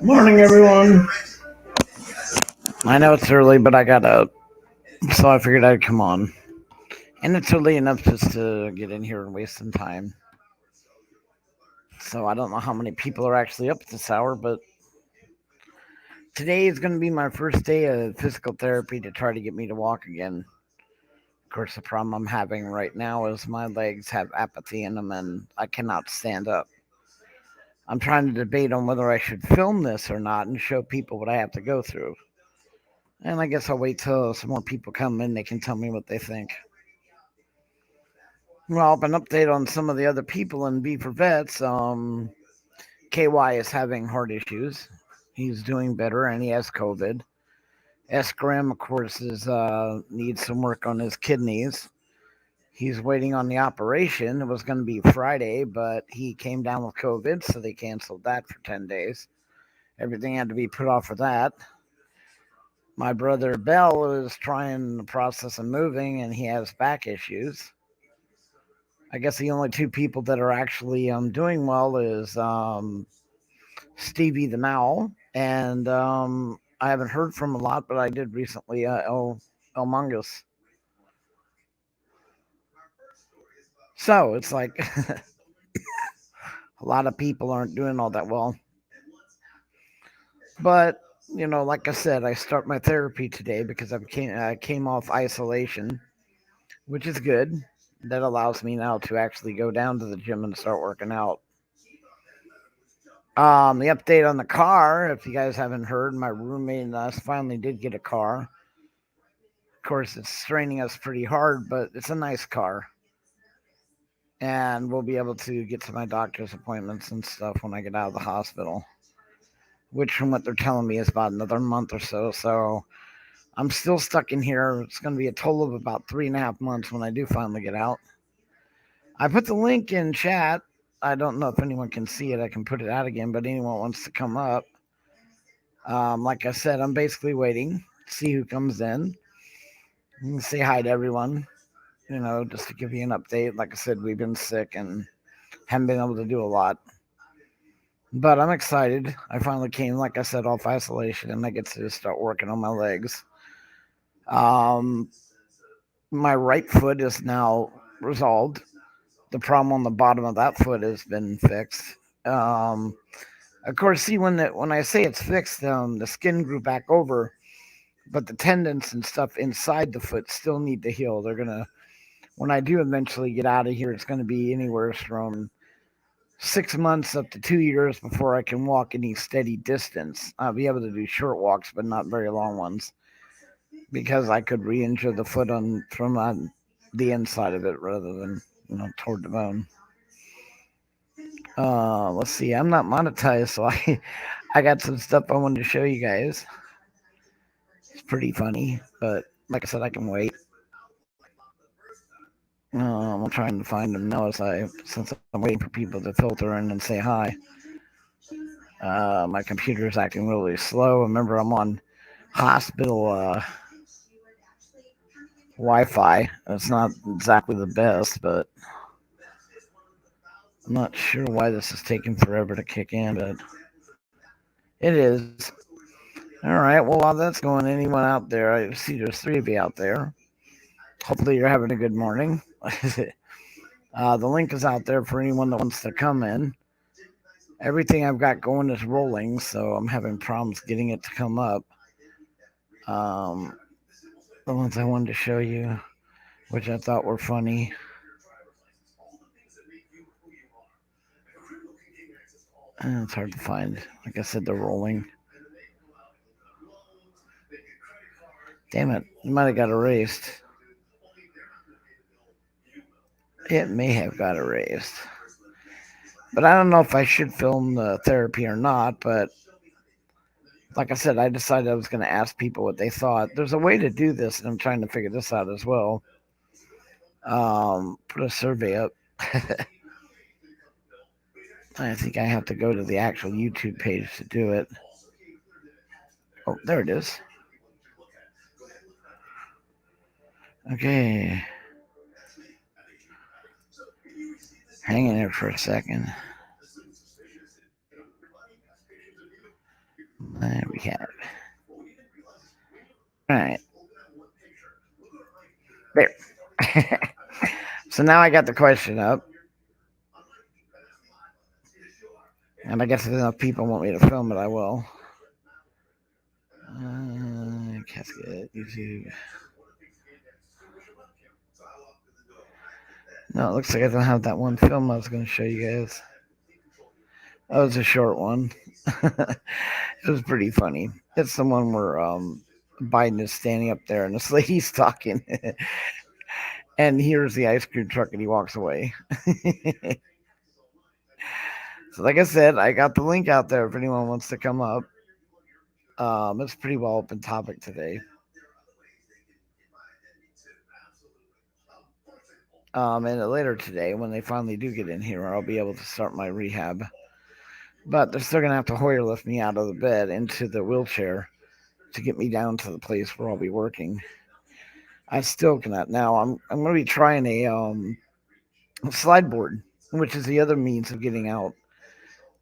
Morning, everyone. I know it's early, but I got up, so I figured I'd come on. And it's early enough just to get in here and waste some time. So I don't know how many people are actually up at this hour, but today is going to be my first day of physical therapy to try to get me to walk again. Of course, the problem I'm having right now is my legs have apathy in them and I cannot stand up. I'm trying to debate on whether I should film this or not and show people what I have to go through. And I guess I'll wait till some more people come in. They can tell me what they think. Well, an update on some of the other people in Beaver Vets. KY is having heart issues. He's doing better, and he has COVID. S. Graham, of course, is needs some work on his kidneys. He's waiting on the operation. It was going to be Friday, but he came down with COVID, so they canceled that for 10 days. Everything had to be put off for that. My brother Bell is trying the process of moving, and he has back issues. I guess the only two people that are actually doing well is Stevie the Mowl, and I haven't heard from a lot, but I did recently. El Mungus. So it's like a lot of people aren't doing all that well. But like I said, I start my therapy today because I came off isolation, which is good. That allows me now to actually go down to the gym and start working out. The update on the car, if you guys haven't heard, my roommate and us finally did get a car. Of course, it's straining us pretty hard, but it's a nice car. And we'll be able to get to my doctor's appointments and stuff when I get out of the hospital, which, from what they're telling me, is about another month or so. So I'm still stuck in here. It's going to be a total of about 3.5 months when I do finally get out. I put the link in chat. I don't know if anyone can see it. I can put it out again, but anyone wants to come up. Like I said, I'm basically waiting to see who comes in and say hi to everyone, just to give you an update. Like I said, we've been sick and haven't been able to do a lot. But I'm excited. I finally came, like I said, off isolation and I get to start working on my legs. Um, my right foot is now resolved. The problem on the bottom of that foot has been fixed. Um, of course, see when I say it's fixed, the skin grew back over, but the tendons and stuff inside the foot still need to heal. They're gonna When I do eventually get out of here, it's gonna be anywhere from 6 months up to 2 years before I can walk any steady distance. I'll be able to do short walks, but not very long ones, because I could re-injure the foot from the inside of it rather than toward the bone. Let's see. I'm not monetized, so I got some stuff I wanted to show you guys. It's pretty funny, but like I said, I can wait. I'm trying to find them now since I'm waiting for people to filter in and say hi. My computer is acting really slow. Remember, I'm on hospital Wi-Fi. It's not exactly the best, but I'm not sure why this is taking forever to kick in, but it is. All right. Well, while that's going, anyone out there? I see there's three of you out there. Hopefully, you're having a good morning. The link is out there for anyone that wants to come in. Everything I've got going is rolling, so I'm having problems getting it to come up. Um, the ones I wanted to show you, which I thought were funny. It's hard to find. Like I said, they're rolling. Damn it. It might have got erased. It may have got erased. But I don't know if I should film the therapy or not. But like I said, I decided I was going to ask people what they thought. There's a way to do this, and I'm trying to figure this out as well. Put a survey up. I think I have to go to the actual YouTube page to do it. Oh, there it is. Okay. Hang in there for a second. There we have. All right, there. So now I got the question up, and I guess if enough people want me to film it, I will. Casket, YouTube. No, it looks like I don't have that one film I was going to show you guys. That was a short one. It was pretty funny. It's the one where Biden is standing up there and this lady's talking, and here's the ice cream truck, and he walks away. So, like I said, I got the link out there if anyone wants to come up. It's pretty well open topic today. And later today, when they finally do get in here, I'll be able to start my rehab. But they're still gonna have to Hoyer lift me out of the bed into the wheelchair to get me down to the place where I'll be working. I still cannot. Now I'm gonna be trying a slide board, which is the other means of getting out.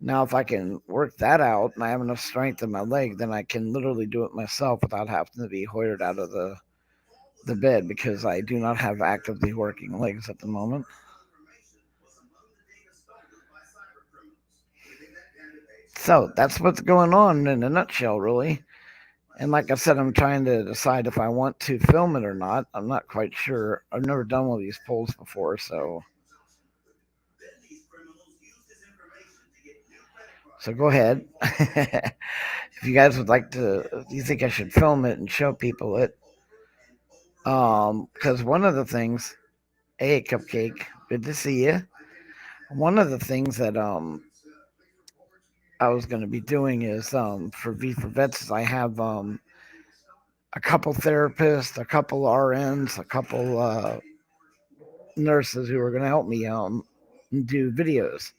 Now, if I can work that out and I have enough strength in my leg, then I can literally do it myself without having to be hoisted out of the bed because I do not have actively working legs at the moment. So that's what's going on in a nutshell, really. And like I said, I'm trying to decide if I want to film it or not. I'm not quite sure. I've never done one of these polls before, so go ahead. If you guys would like to, if you think I should film it and show people it, because one of the things, hey Cupcake, good to see you. One of the things that I was going to be doing is for V for Vets is I have a couple therapists, a couple RNs, a couple nurses who are going to help me do videos.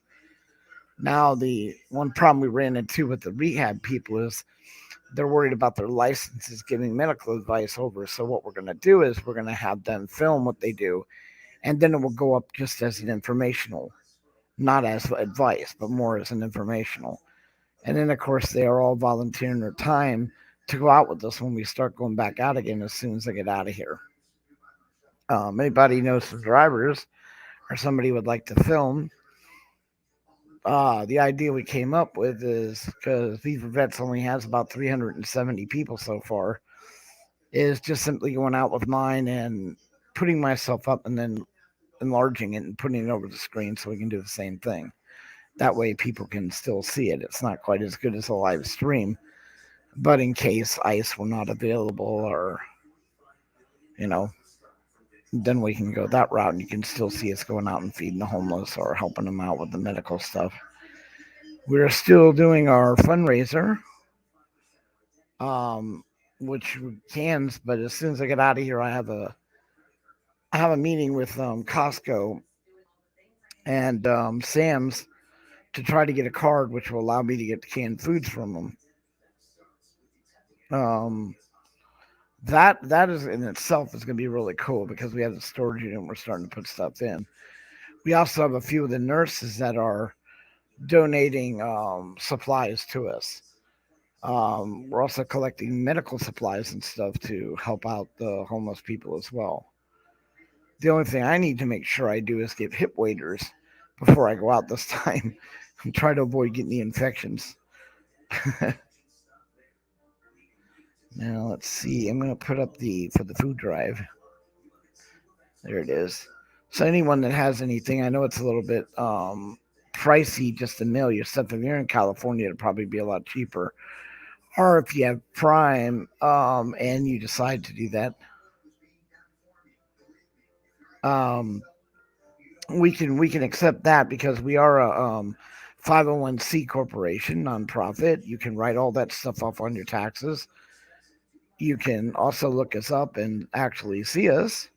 Now, the one problem we ran into with the rehab people is they're worried about their licenses giving medical advice over. So, what we're going to do is we're going to have them film what they do, and then it will go up just as an informational, not as advice, but more as an informational. And then, of course, they are all volunteering their time to go out with us when we start going back out again as soon as I get out of here. Anybody knows some drivers or somebody would like to film, the idea we came up with is because Viva Vets only has about 370 people so far, is just simply going out with mine and putting myself up and then enlarging it and putting it over the screen so we can do the same thing. That way people can still see it. It's not quite as good as a live stream, but in case ice were not available or, you know, then we can go that route and you can still see us going out and feeding the homeless or helping them out with the medical stuff. We're still doing our fundraiser, um, which can, but as soon as I get out of here, I have a meeting with Costco and Sam's to try to get a card which will allow me to get canned foods from them. Um, that is in itself is going to be really cool because we have the storage unit and we're starting to put stuff in. We also have a few of the nurses that are donating supplies to us. We're also collecting medical supplies and stuff to help out the homeless people as well. The only thing I need to make sure I do is get hip waders before I go out this time and try to avoid getting the infections. Now let's see. I'm going to put up for the food drive. There it is. So anyone that has anything, I know it's a little bit pricey just to mail your stuff. If you're in California, it'll probably be a lot cheaper. Or if you have Prime and you decide to do that, um, we can accept that because we are a 501c corporation, nonprofit. You can write all that stuff off on your taxes. You can also look us up and actually see us.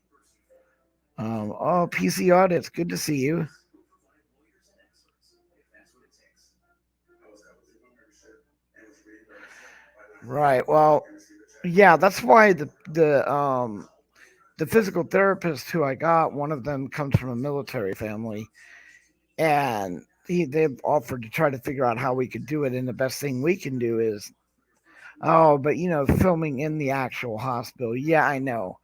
Oh, PC Audits, good to see you. Right. Well, yeah, that's why the physical therapist who I got, one of them comes from a military family, and they've offered to try to figure out how we could do it. And the best thing we can do is Oh, but filming in the actual hospital. Yeah, I know.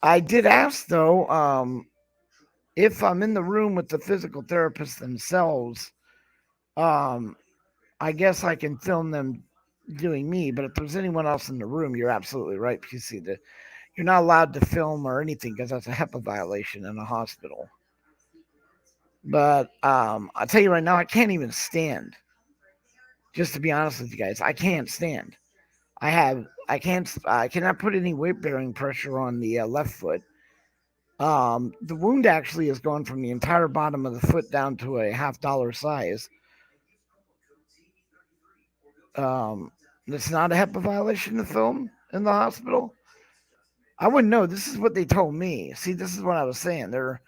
I did ask though, if I'm in the room with the physical therapists themselves, um, I guess I can film them doing me. But if there's anyone else in the room, you're absolutely right, PC. You're not allowed to film or anything because that's a HEPA violation in a hospital. But I'll tell you right now, I can't even stand. Just to be honest with you guys, I can't stand. I cannot put any weight bearing pressure on the left foot. The wound actually has gone from the entire bottom of the foot down to a half dollar size. Um, it's not a HEPA violation to film in the hospital. I wouldn't know. This is what they told me. See, this is what I was saying. They're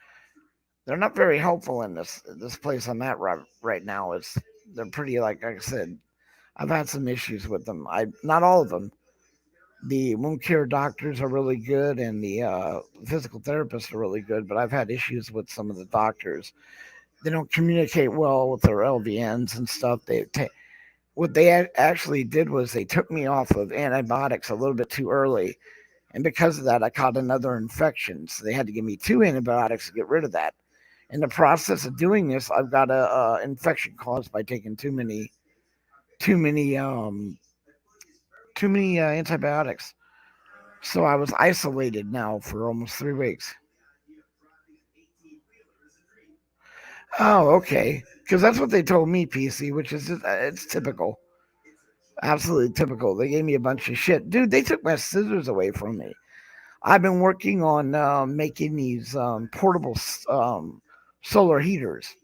not very helpful in this place I'm at right now. They're pretty, like I said. I've had some issues with them. I Not all of them. The wound care doctors are really good, and the physical therapists are really good. But I've had issues with some of the doctors. They don't communicate well with their LVNs and stuff. What they actually did was they took me off of antibiotics a little bit too early, and because of that, I caught another infection. So they had to give me two antibiotics to get rid of that. In the process of doing this, I've got a infection caused by taking too many antibiotics. So I was isolated now for almost 3 weeks. Oh, okay. Because that's what they told me, PC, which is it's typical, absolutely typical. They gave me a bunch of shit, dude. They took my scissors away from me. I've been working on making these portable solar heaters,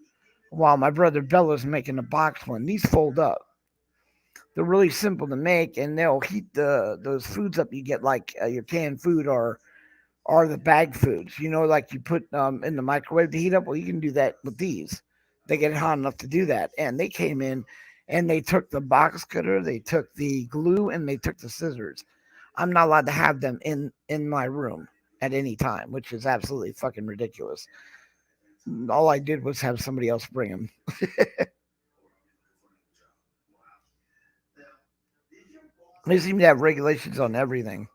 while my brother Bella's making a box one. These fold up. They're really simple to make, and they'll heat those foods up you get, like your canned food or the bag foods. Like you put in the microwave to heat up. Well, you can do that with these. They get hot enough to do that. And they came in and they took the box cutter, they took the glue, and they took the scissors. I'm not allowed to have them in my room at any time, which is absolutely fucking ridiculous. All I did was have somebody else bring them. They seem to have regulations on everything,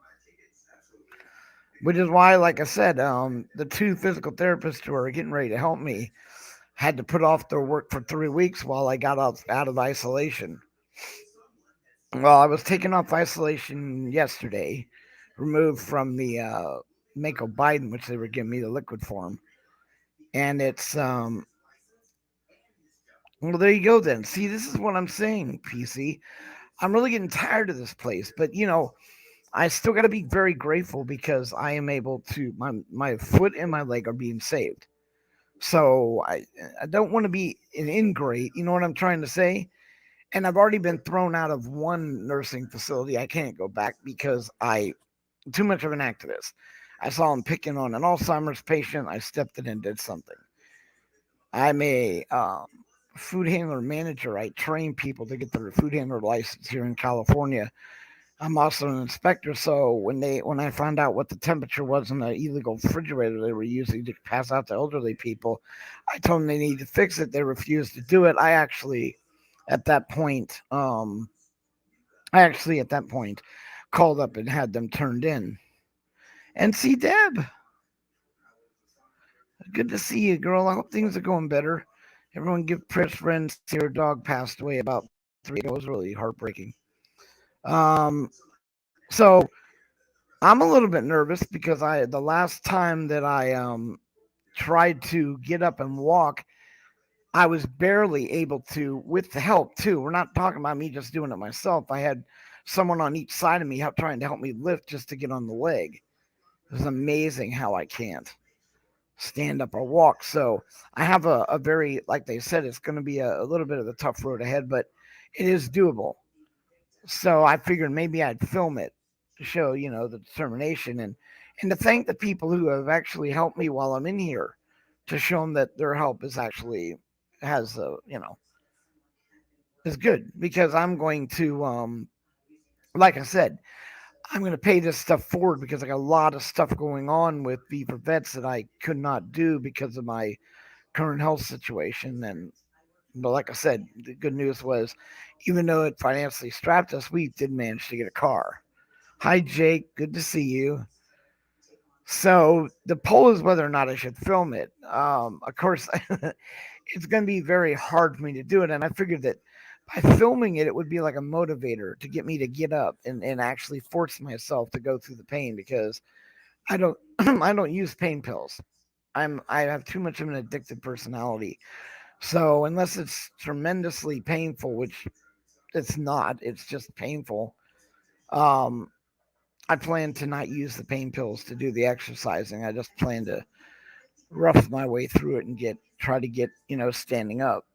which is why, like I said, the two physical therapists who are getting ready to help me had to put off their work for 3 weeks while I got out of isolation. Well, I was taken off isolation yesterday, removed from the Mako Biden, which they were giving me the liquid form. And it's, well, there you go then. See, this is what I'm saying, PC. I'm really getting tired of this place. But, I still got to be very grateful because I am able to, my foot and my leg are being saved. So I don't want to be an ingrate. You know what I'm trying to say? And I've already been thrown out of one nursing facility. I can't go back because I too much of an activist. I saw him picking on an Alzheimer's patient. I stepped in and did something. I'm a food handler manager. I train people to get their food handler license here in California. I'm also an inspector. So when I found out what the temperature was in the illegal refrigerator they were using to pass out to elderly people, I told them they need to fix it. They refused to do it. At that point, um, I actually at that point called up and had them turned in. And see, Deb, good to see you, girl. I hope things are going better. Everyone give Chris friends. Her dog passed away about 3 weeks ago. It was really heartbreaking. So I'm a little bit nervous because the last time that I tried to get up and walk, I was barely able to with the help too. We're not talking about me just doing it myself. I had someone on each side of me trying to help me lift just to get on the leg. It was amazing how I can't stand up or walk. So I have a very, like they said, it's going to be a little bit of a tough road ahead, but it is doable. So I figured maybe I'd film it to show, the determination and to thank the people who have actually helped me while I'm in here, to show them that their help is actually has is good, because I'm going to like I said, I'm going to pay this stuff forward because I got a lot of stuff going on with Beaver Vets that I could not do because of my current health situation. And But like I said, the good news was, even though it financially strapped us, we did manage to get a car. Hi, Jake. Good to see you. So the poll is whether or not I should film it. Of course, it's going to be very hard for me to do it, and I figured that by filming it, it would be like a motivator to get me to get up and actually force myself to go through the pain because I don't I don't use pain pills. I have too much of an addicted personality. So unless it's tremendously painful, which it's not, it's just painful. Um, I plan to not use the pain pills to do the exercising. I just plan to rough my way through it and try to get standing up.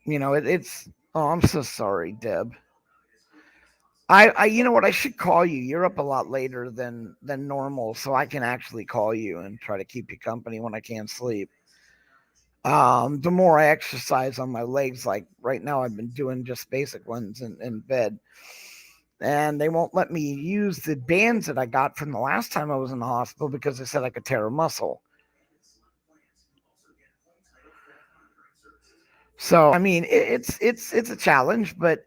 It's oh, I'm so sorry, Deb. You know what, I should call you. You're up a lot later than normal, so I can actually call you and try to keep you company when I can't sleep. The more I exercise on my legs, like right now, I've been doing just basic ones in bed, and they won't let me use the bands that I got from the last time I was in the hospital because they said I could tear a muscle. So I mean, it's a challenge, but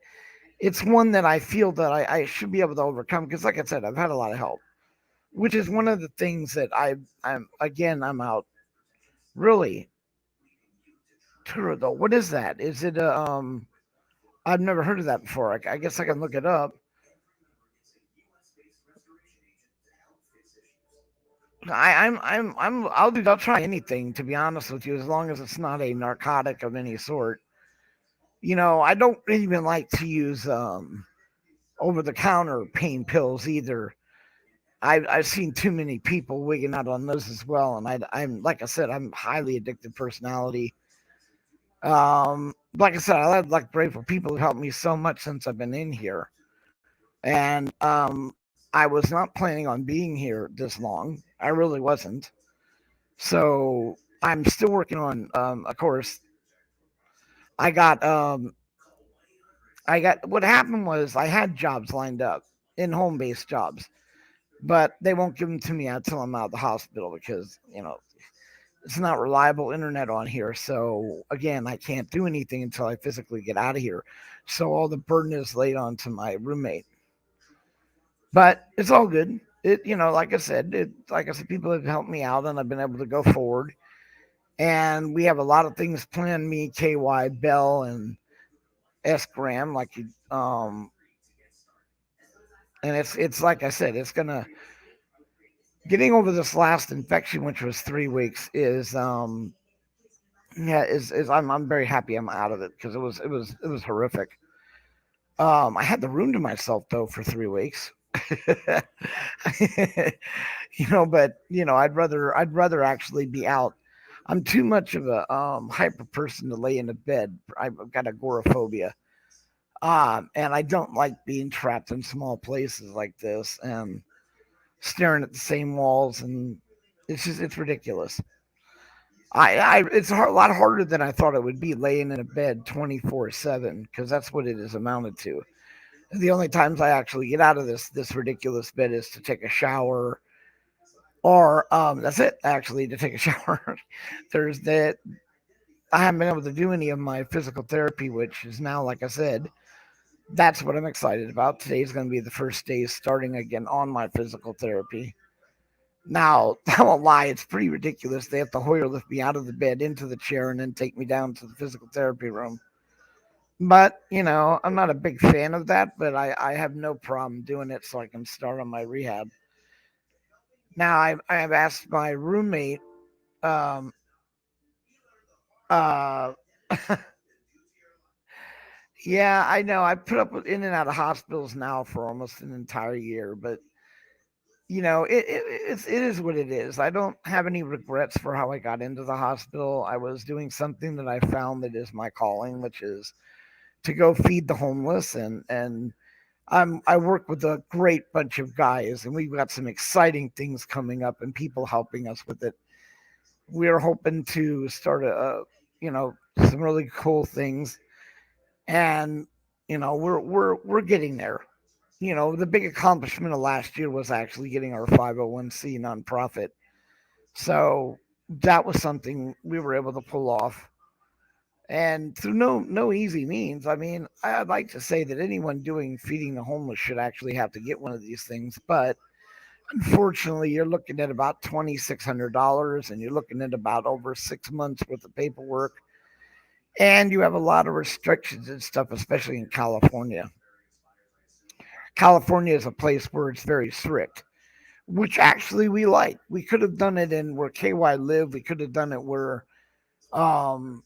it's one that I feel that I should be able to overcome because, like I said, I've had a lot of help, which is one of the things that I'm out really. Turo, what is that? Is it a I've never heard of that before. I guess I can look it up. I'll try anything to be honest with you, as long as it's not a narcotic of any sort. I don't even like to use over the counter pain pills either. I've seen too many people wigging out on those as well, and I'm like I said, I'm highly addicted personality. Like I said, I love like grateful people who helped me so much since I've been in here, and I was not planning on being here this long. I really wasn't. So I'm still working on. Of course, I got what happened was I had jobs lined up in home based jobs, but they won't give them to me until I'm out of the hospital because it's not reliable internet on here. So again, I can't do anything until I physically get out of here. So all the burden is laid onto my roommate. But it's all good. Like I said, people have helped me out, and I've been able to go forward. And we have a lot of things planned. Me, KY, Bell, and S Graham, and it's like I said, it's gonna getting over this last infection, which was 3 weeks, is yeah, is I'm very happy I'm out of it because it was horrific. I had the room to myself though for 3 weeks. But I'd rather actually be out. I'm too much of a hyper person to lay in a bed. I've got agoraphobia. And I don't like being trapped in small places like this and staring at the same walls, and it's ridiculous. It's a lot harder than I thought it would be laying in a bed 24/7 because that's what it is amounted to. The only times I actually get out of this ridiculous bed is to take a shower, or that's it. Actually, to take a shower. There's that. I haven't been able to do any of my physical therapy, which is now, like I said, that's what I'm excited about. Today's going to be the first day starting again on my physical therapy. Now, I won't lie, it's pretty ridiculous. They have to Hoyer lift me out of the bed into the chair and then take me down to the physical therapy room. But, I'm not a big fan of that, but I have no problem doing it so I can start on my rehab. Now, I have asked my roommate, um, uh, yeah, I know. I put up with in and out of hospitals now for almost an entire year, but it is what it is. I don't have any regrets for how I got into the hospital. I was doing something that I found that is my calling, which is to go feed the homeless, and I work with a great bunch of guys, and we've got some exciting things coming up and people helping us with it. We're hoping to start you know some really cool things, and we're getting there. The big accomplishment of last year was actually getting our 501c nonprofit. So that was something we were able to pull off. and through no easy means. I mean, I'd like to say that anyone doing feeding the homeless should actually have to get one of these things, but unfortunately, you're looking at about $2,600, and you're looking at about over 6 months worth of paperwork, and you have a lot of restrictions and stuff, especially in California. California is a place where it's very strict, which actually we like. We could have done it in where KY lived. We could have done it where, um,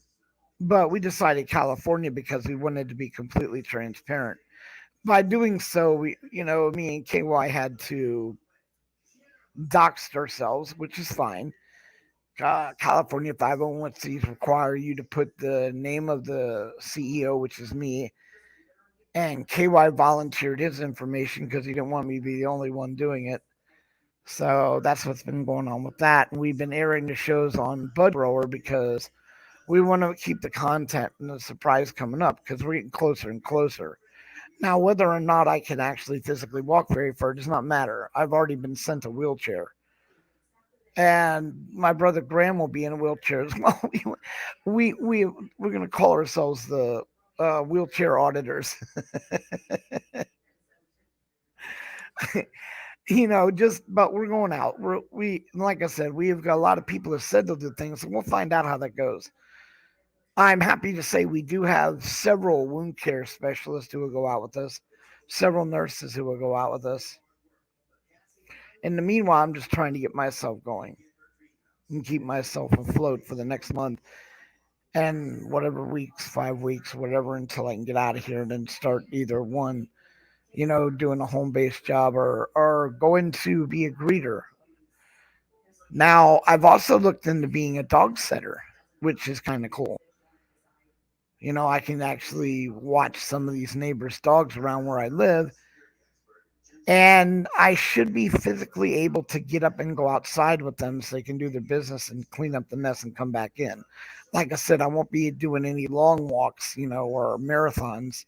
but we decided California because we wanted to be completely transparent. By doing so, me and KY had to dox ourselves, which is fine. California 501Cs require you to put the name of the CEO, which is me, and KY volunteered his information because he didn't want me to be the only one doing it. So that's what's been going on with that. And we've been airing the shows on Bud Grower because we want to keep the content and the surprise coming up because we're getting closer and closer. Now, whether or not I can actually physically walk very far does not matter. I've already been sent a wheelchair. And my brother Graham will be in a wheelchair as well. We're going to call ourselves the wheelchair auditors. But we're going out. Like I said, we've got a lot of people that said they'll do things, so we'll find out how that goes. I'm happy to say we do have several wound care specialists who will go out with us, several nurses who will go out with us. In the meanwhile, I'm just trying to get myself going and keep myself afloat for the next month and whatever weeks, 5 weeks, whatever, until I can get out of here and then start either one, doing a home based job or going to be a greeter. Now, I've also looked into being a dog setter, which is kind of cool. I can actually watch some of these neighbors' dogs around where I live, and I should be physically able to get up and go outside with them so they can do their business and clean up the mess and come back in. Like I said, I won't be doing any long walks, or marathons.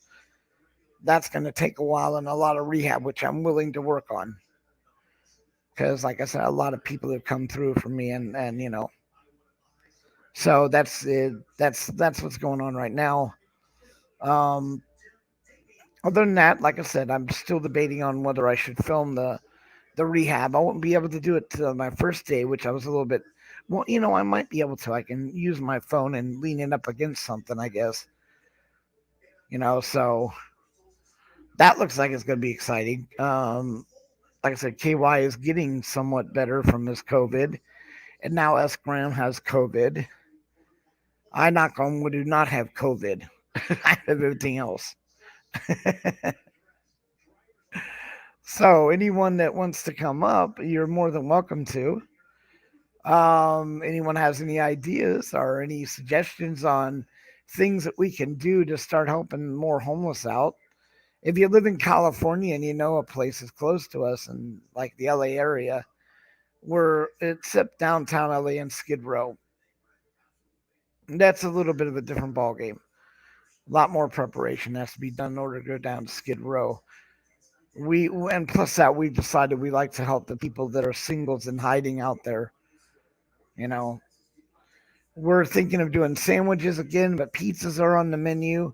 That's going to take a while and a lot of rehab, which I'm willing to work on. Because, like I said, a lot of people have come through for me, and so that's it. That's what's going on right now. Um, Other than that, like I said, I'm still debating on whether I should film the rehab. I won't be able to do it to my first day, which I was a little bit. Well, I might be able to. I can use my phone and lean it up against something, I guess. So that looks like it's going to be exciting. Like I said, KY is getting somewhat better from his COVID, and now S. Graham has COVID. I, knock on wood, do not have COVID. I have everything else. So anyone that wants to come up, you're more than welcome to. Anyone has any ideas or any suggestions on things that we can do to start helping more homeless out? If you live in California and you know a place is close to us and like the LA area, we're except downtown LA and Skid Row. That's a little bit of a different ballgame. A lot more preparation has to be done in order to go down to Skid Row. And plus that we've decided we like to help the people that are singles and hiding out there. You know, we're thinking of doing sandwiches again, but pizzas are on the menu.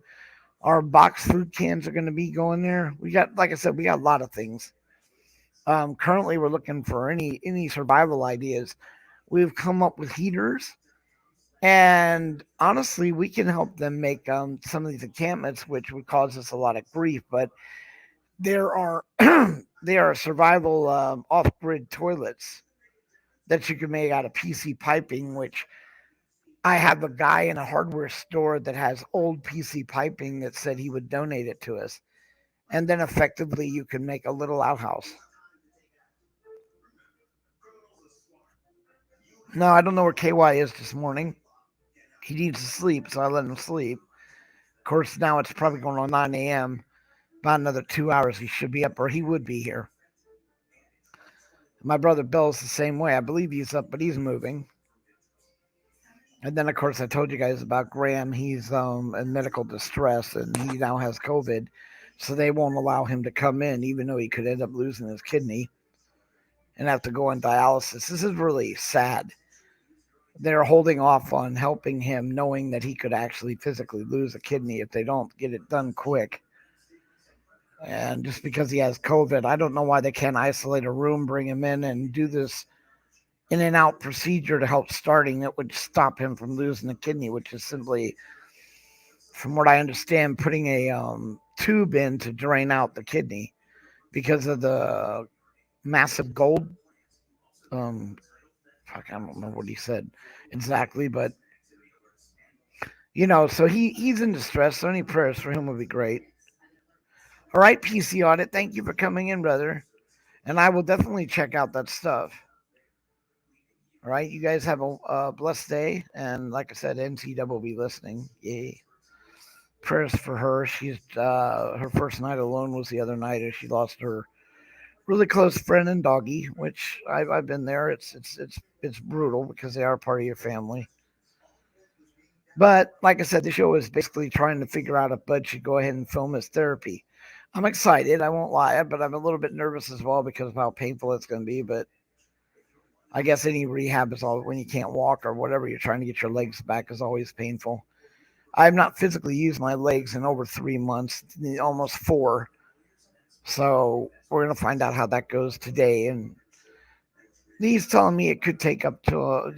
Our box food cans are going to be going there. We got, like I said, we got a lot of things. Currently, we're looking for any survival ideas. We've come up with heaters, and honestly, we can help them make some of these encampments, which would cause us a lot of grief. But there are there are survival off-grid toilets that you can make out of PC piping, which I have a guy in a hardware store that has old PC piping that said he would donate it to us. And then effectively you can make a little outhouse. No, I don't know where KY is this morning. He needs to sleep, so I let him sleep. Of course, now it's probably going on 9 a.m. About another 2 hours, he should be up, or he would be here. My brother Bill's the same way. I believe he's up, but he's moving. And then, of course, I told you guys about Graham. He's in medical distress, and he now has COVID, so they won't allow him to come in, even though he could end up losing his kidney and have to go on dialysis. This is really sad. they're holding off on helping him, knowing that he could actually physically lose a kidney if they don't get it done quick. And just because he has COVID, I don't know why they can't isolate a room, bring him in, and do this in and out procedure to help starting it would stop him from losing a kidney, which is simply, from what I understand, putting a tube in to drain out the kidney because of the massive gold. Um, Fuck, I don't remember what he said exactly, but so he's in distress. So any prayers for him would be great. All right, PC Audit, thank you for coming in, brother, and I will definitely check out that stuff. All right, you guys have a blessed day, and like I said, NCW will be listening. Yay! Prayers for her. She's her first night alone was the other night as she lost her really close friend and doggy, which I've been there. It's brutal because they are part of your family. But like I said, the show is basically trying to figure out if Bud should go ahead and film his therapy. I'm excited. I won't lie, but I'm a little bit nervous as well because of how painful it's going to be. But I guess any rehab is all when you can't walk or whatever you're trying to get your legs back is always painful. I've not physically used my legs in over 3 months, almost four. So we're gonna find out how that goes today. And he's telling me it could take up to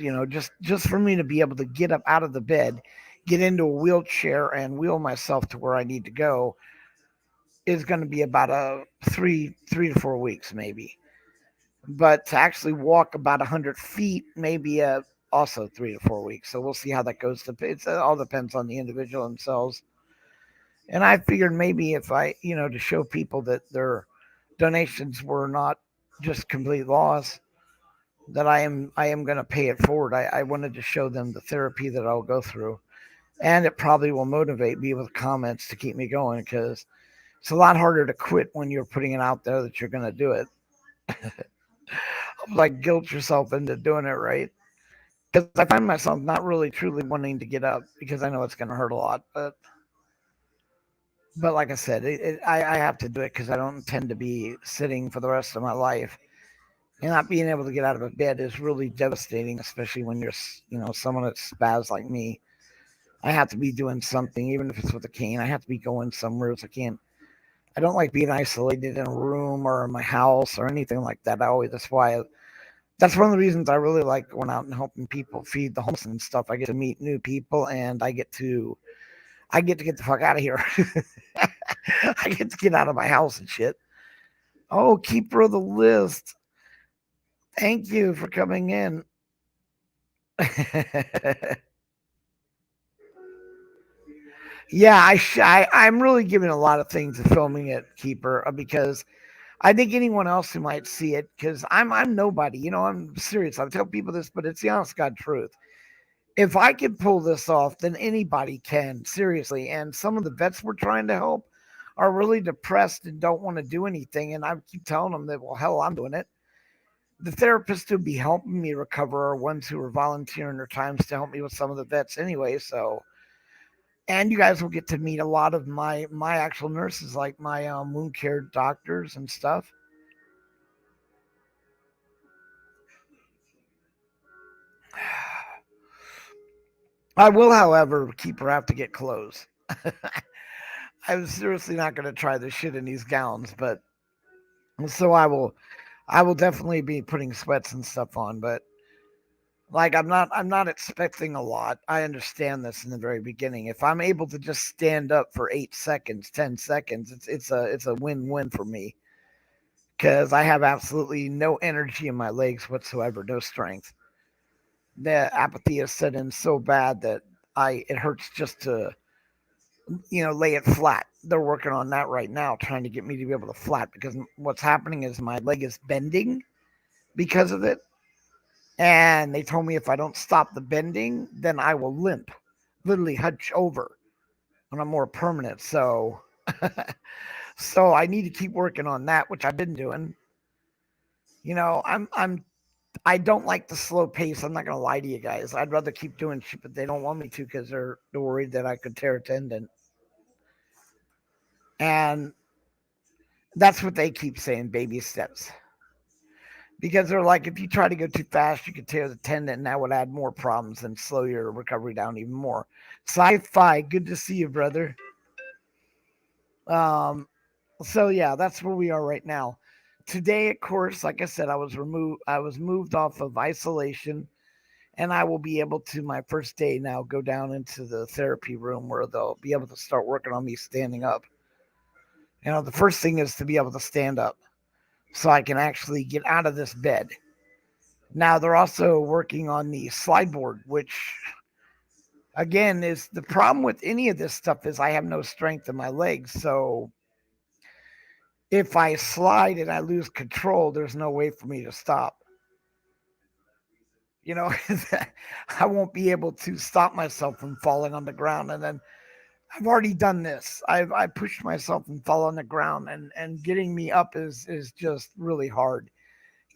just for me to be able to get up out of the bed, get into a wheelchair, and wheel myself to where I need to go is going to be about a 3 to 4 weeks maybe. But to actually walk about 100 feet, maybe also 3 to 4 weeks. So we'll see how that goes. It all depends on the individual themselves. And I figured maybe if to show people that their donations were not just complete loss, that I am going to pay it forward. I wanted to show them the therapy that I'll go through, and it probably will motivate me with comments to keep me going because it's a lot harder to quit when you're putting it out there that you're going to do it. Like guilt yourself into doing it, right? Because I find myself not really truly wanting to get up because I know it's going to hurt a lot, but like I said, I have to do it because I don't intend to be sitting for the rest of my life. And not being able to get out of a bed is really devastating, especially when you're, someone that's spaz like me. I have to be doing something, even if it's with a cane. I have to be going somewhere. So I don't like being isolated in a room or in my house or anything like that. That's one of the reasons I really like going out and helping people feed the homeless and stuff. I get to meet new people and I get to get the fuck out of here. I get to get out of my house and shit. Oh, keeper of the list. Thank you for coming in. Yeah, I'm really giving a lot of things to filming it, Keeper, because I think anyone else who might see it, because I'm nobody, I'm serious. I tell people this, but it's the honest God truth. If I can pull this off, then anybody can, seriously. And some of the vets we're trying to help are really depressed and don't want to do anything. And I keep telling them that, well, hell, I'm doing it. The therapists who be helping me recover are ones who are volunteering their times to help me with some of the vets anyway. So, and you guys will get to meet a lot of my actual nurses, like my wound care doctors and stuff. I will, however, keep her have to get clothes. I'm seriously not going to try this shit in these gowns, but so I will definitely be putting sweats and stuff on, but like I'm not expecting a lot. I understand this in the very beginning. If I'm able to just stand up for 8 seconds, 10 seconds, it's a win-win for me because I have absolutely no energy in my legs whatsoever, no strength. The apathy is set in so bad that it hurts just to lay it flat. They're working on that right now, trying to get me to be able to flat because what's happening is my leg is bending because of it. And they told me if I don't stop the bending, then I will limp, literally hunch over on a more permanent. So I need to keep working on that, which I've been doing. I don't like the slow pace. I'm not gonna lie to you guys. I'd rather keep doing shit, but they don't want me to because they're worried that I could tear a tendon. And that's what they keep saying, baby steps. because they're like, if you try to go too fast, you could tear the tendon, and that would add more problems and slow your recovery down even more. Sci-fi, good to see you, brother. Um, so yeah, that's where we are right now. Today, of course, like I said, I was moved off of isolation, and I will be able to my first day now go down into the therapy room where they'll be able to start working on me standing up. The first thing is to be able to stand up so I can actually get out of this bed. Now they're also working on the slide board, which again is the problem with any of this stuff is I have no strength in my legs. So if I slide and I lose control, there's no way for me to stop. You know, I won't be able to stop myself from falling on the ground. And then I've already done this. I pushed myself and fell on the ground, and getting me up is just really hard.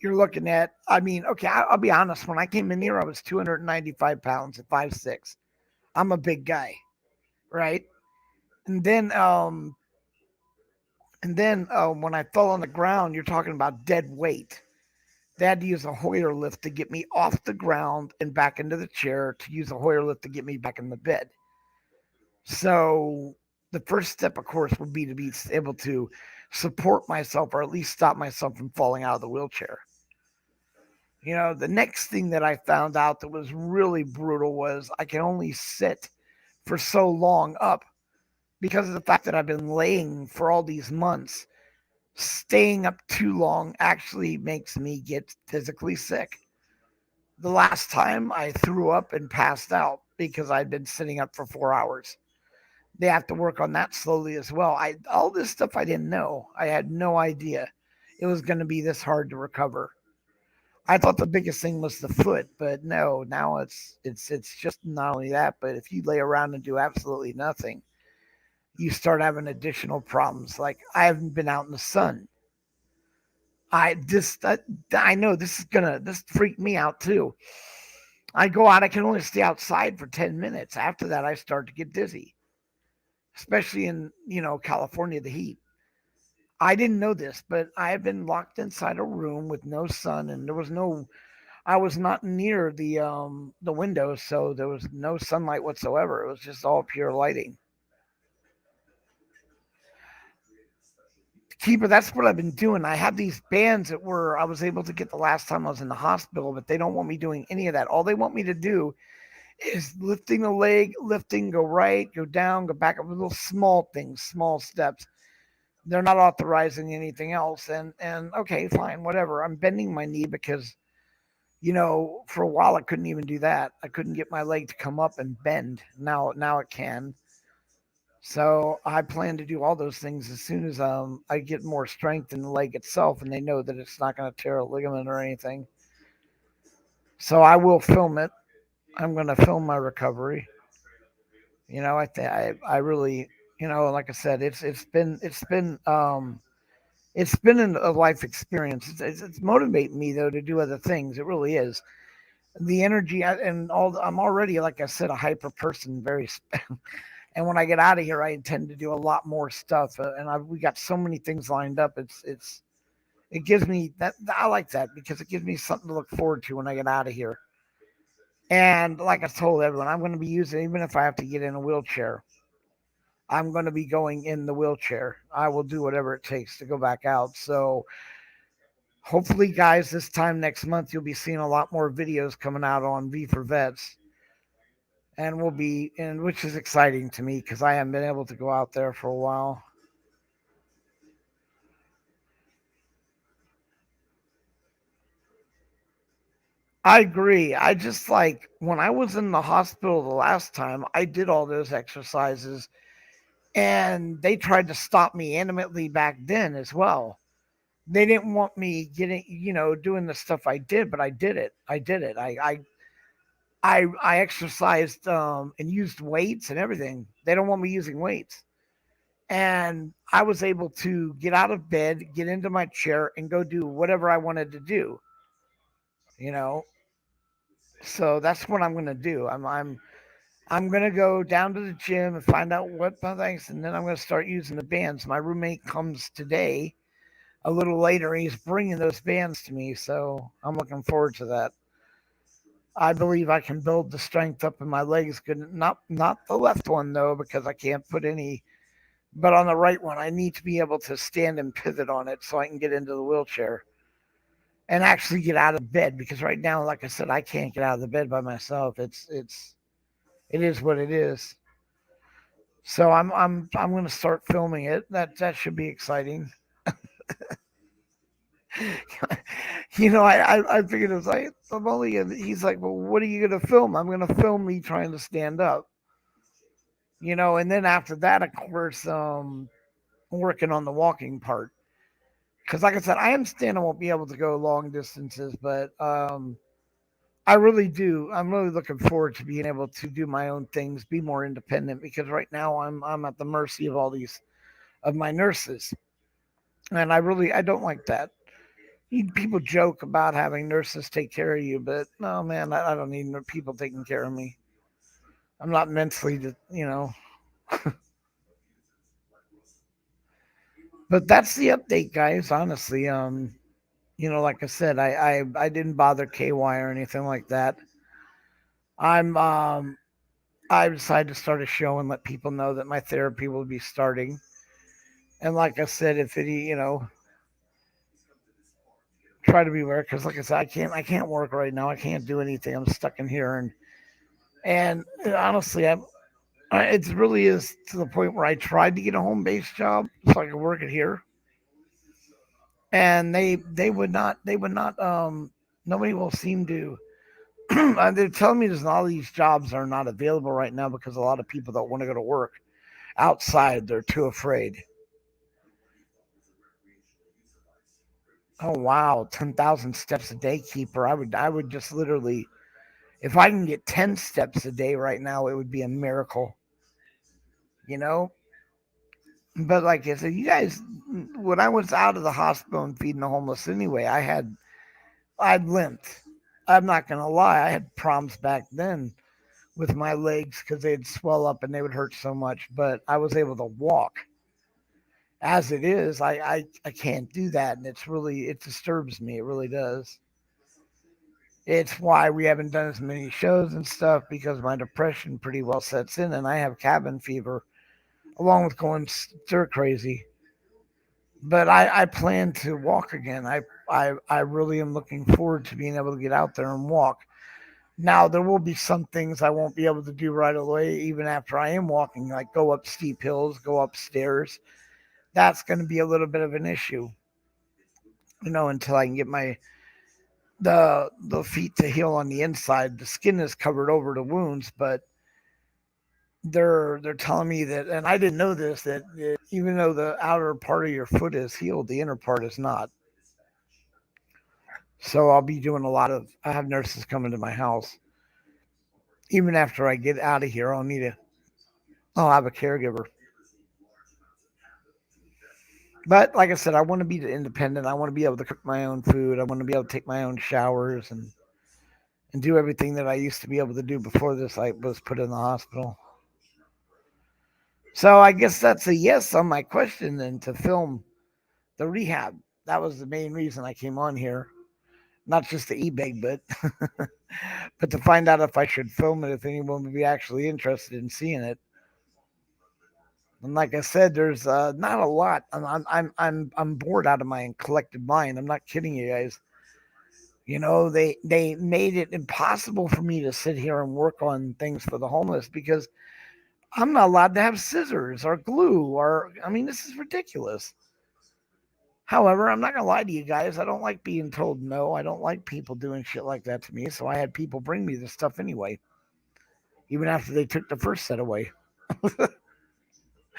You're looking at, I mean, okay, I'll be honest. When I came in here, I was 295 pounds at 5'6". I'm a big guy, right? And then, when I fell on the ground, you're talking about dead weight. They had to use a Hoyer lift to get me off the ground and back into the chair to use a Hoyer lift to get me back in the bed. So the first step, of course, would be to be able to support myself or at least stop myself from falling out of the wheelchair. The next thing that I found out that was really brutal was I can only sit for so long up because of the fact that I've been laying for all these months. Staying up too long actually makes me get physically sick. The last time I threw up and passed out because I'd been sitting up for 4 hours. They have to work on that slowly as well. I all this stuff I didn't know. I had no idea it was going to be this hard to recover. I thought the biggest thing was the foot, but no, now it's just not only that, but if you lay around and do absolutely nothing, you start having additional problems. Like I haven't been out in the sun. I know this freaked me out too. I go out, I can only stay outside for 10 minutes. After that, I start to get dizzy, especially in California, the heat. I didn't know this, but I have been locked inside a room with no sun, and there was no. I was not near the windows, so there was no sunlight whatsoever. It was just all pure lighting. Keeper, that's what I've been doing. I have these bands that were I was able to get the last time I was in the hospital, but they don't want me doing any of that. All they want me to do is lifting the leg, lifting, go right, go down, go back up, little small things, small steps. They're not authorizing anything else. And okay, fine, whatever. I'm bending my knee because for a while I couldn't even do that. I couldn't get my leg to come up and bend. Now it can. So I plan to do all those things as soon as I get more strength in the leg itself, and they know that it's not going to tear a ligament or anything. So I will film it. I'm going to film my recovery. I really, like I said, it's been a life experience. It's motivating me though to do other things. It really is. The energy and all. I'm already, like I said, a hyper person, very. And when I get out of here, I intend to do a lot more stuff. We got so many things lined up. It gives me that I like that because it gives me something to look forward to when I get out of here. And like I told everyone, I'm going to be using even if I have to get in a wheelchair. I'm going to be going in the wheelchair. I will do whatever it takes to go back out. So hopefully, guys, this time next month, you'll be seeing a lot more videos coming out on V for Vets. And which is exciting to me because I haven't been able to go out there for a while. I agree. I just like when I was in the hospital the last time, I did all those exercises and they tried to stop me intimately back then as well. They didn't want me getting, doing the stuff I did, but I did it. I did it. I exercised and used weights and everything. They don't want me using weights. And I was able to get out of bed, get into my chair, and go do whatever I wanted to do. You know, so that's what I'm gonna do. I'm gonna go down to the gym and find out what my things, and then I'm gonna start using the bands. My roommate comes today a little later. He's bringing those bands to me, so I'm looking forward to that. I believe I can build the strength up in my legs. Good, not the left one though, because I can't put any. But on the right one, I need to be able to stand and pivot on it so I can get into the wheelchair and actually get out of bed. Because right now, like I said, I can't get out of the bed by myself. It is what it is. So I'm going to start filming it. That should be exciting. I figured it was like I'm only. He's like, well, what are you going to film? I'm going to film me trying to stand up. And then after that, of course, working on the walking part. Because, like I said, I understand I won't be able to go long distances, but I really do. I'm really looking forward to being able to do my own things, be more independent. Because right now, I'm at the mercy of all these of my nurses, and I don't like that. People joke about having nurses take care of you, but no, man, I don't need people taking care of me. I'm not mentally. But that's the update, guys. Honestly, like I said, I didn't bother KY or anything like that. I'm I decided to start a show and let people know that my therapy will be starting. And like I said, if it, try to be aware because, like I said, I can't work right now. I can't do anything. I'm stuck in here, and honestly, it really is to the point where I tried to get a home based job so I could work it here, and they would not. Nobody will seem to. They're telling me there's all these jobs are not available right now because a lot of people don't want to go to work outside. They're too afraid. Oh wow, 10,000 steps a day, keeper. I would just literally, if I can get 10 steps a day right now, it would be a miracle. You know. But like I said, you guys, when I was out of the hospital and feeding the homeless anyway, I'd limped. I'm not gonna lie, I had problems back then with my legs because they'd swell up and they would hurt so much. But I was able to walk. As it is, I can't do that, and it disturbs me. It really does. It's why we haven't done as many shows and stuff because my depression pretty well sets in, and I have cabin fever along with going stir crazy. But I plan to walk again. I really am looking forward to being able to get out there and walk. Now there will be some things I won't be able to do right away, even after I am walking, like go up steep hills, go upstairs. That's going to be a little bit of an issue, until I can get the feet to heal on the inside. The skin is covered over the wounds, but they're telling me that, and I didn't know this, that even though the outer part of your foot is healed, the inner part is not. So I'll be doing a lot of. I have nurses coming to my house. Even after I get out of here, I'll have a caregiver. But like I said, I want to be independent. I want to be able to cook my own food. I want to be able to take my own showers and do everything that I used to be able to do before this I was put in the hospital. So I guess that's a yes on my question then to film the rehab. That was the main reason I came on here. Not just to eBay, but but to find out if I should film it, if anyone would be actually interested in seeing it. And like I said, there's not a lot. I'm bored out of my collective mind. I'm not kidding you guys. They made it impossible for me to sit here and work on things for the homeless because I'm not allowed to have scissors or glue or I mean this is ridiculous. However, I'm not gonna lie to you guys. I don't like being told no. I don't like people doing shit like that to me. So I had people bring me this stuff anyway, even after they took the first set away.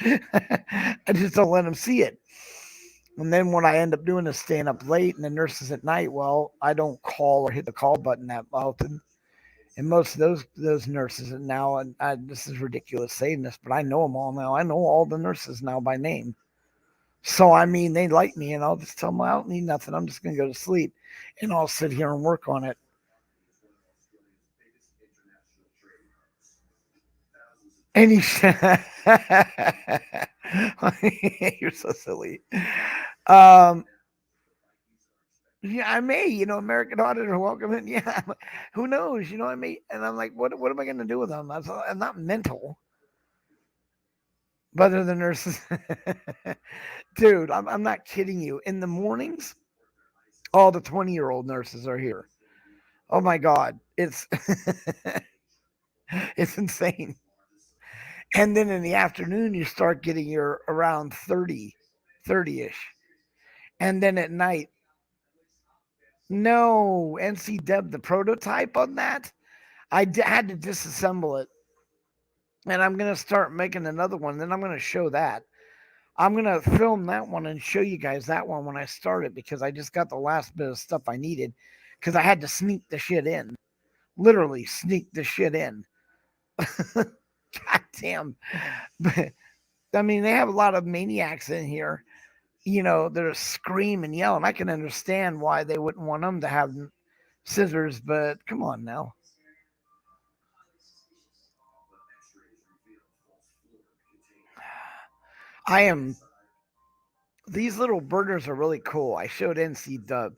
I just don't let them see it. And then what I end up doing is staying up late, and the nurses at night. Well, I don't call or hit the call button that often. And most of those nurses now, and this is ridiculous saying this, but I know them all now. I know all the nurses now by name. So I mean, they like me, and I'll just tell them I don't need nothing. I'm just gonna go to sleep, and I'll sit here and work on it. And you, you're so silly. Um, Yeah, I may, American auditor, welcome in. Yeah, who knows? I may, and I'm like, what am I going to do with them? I'm not mental, but they're the nurses. Dude, I'm not kidding you. In the mornings, all the 20-year-old nurses are here. Oh my God, it's it's insane. And then in the afternoon, you start getting your around 30-ish. And then at night, no, NC Deb, the prototype on that, had to disassemble it. And I'm going to start making another one. Then I'm going to show that. I'm going to film that one and show you guys that one when I start it because I just got the last bit of stuff I needed because I had to sneak the shit in. Literally sneak the shit in. God damn. But, I mean, they have a lot of maniacs in here, that are scream and yell, and I can understand why they wouldn't want them to have scissors, but come on now. I am. These little burners are really cool. I showed NC Dub.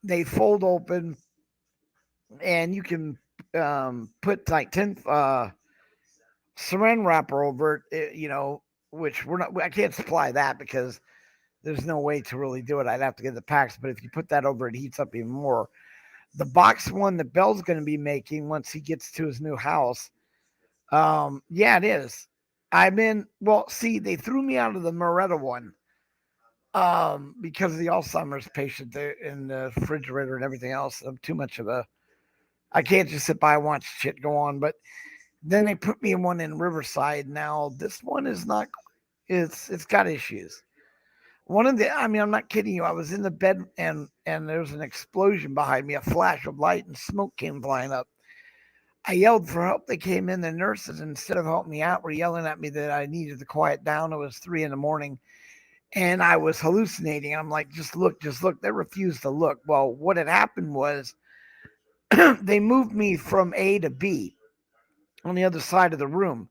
They fold open, and you can put like 10 saran wrapper over it, which we're not. I can't supply that because there's no way to really do it. I'd have to get the packs, but if you put that over, it heats up even more. The box one that Bell's going to be making once he gets to his new house. Yeah, it is. I've been well. See, they threw me out of the Moretta one, because of the Alzheimer's patient there in the refrigerator and everything else. I'm too much of a. I can't just sit by and watch shit go on. But then they put me in one in Riverside. Now this one is not. It's got issues. One of the. I mean, I'm not kidding you. I was in the bed and there was an explosion behind me, a flash of light and smoke came flying up. I yelled for help. They came in. The nurses, instead of helping me out, were yelling at me that I needed to quiet down. It was 3 in the morning and I was hallucinating. I'm like, just look, just look. They refused to look. Well, what had happened was they moved me from A to B on the other side of the room,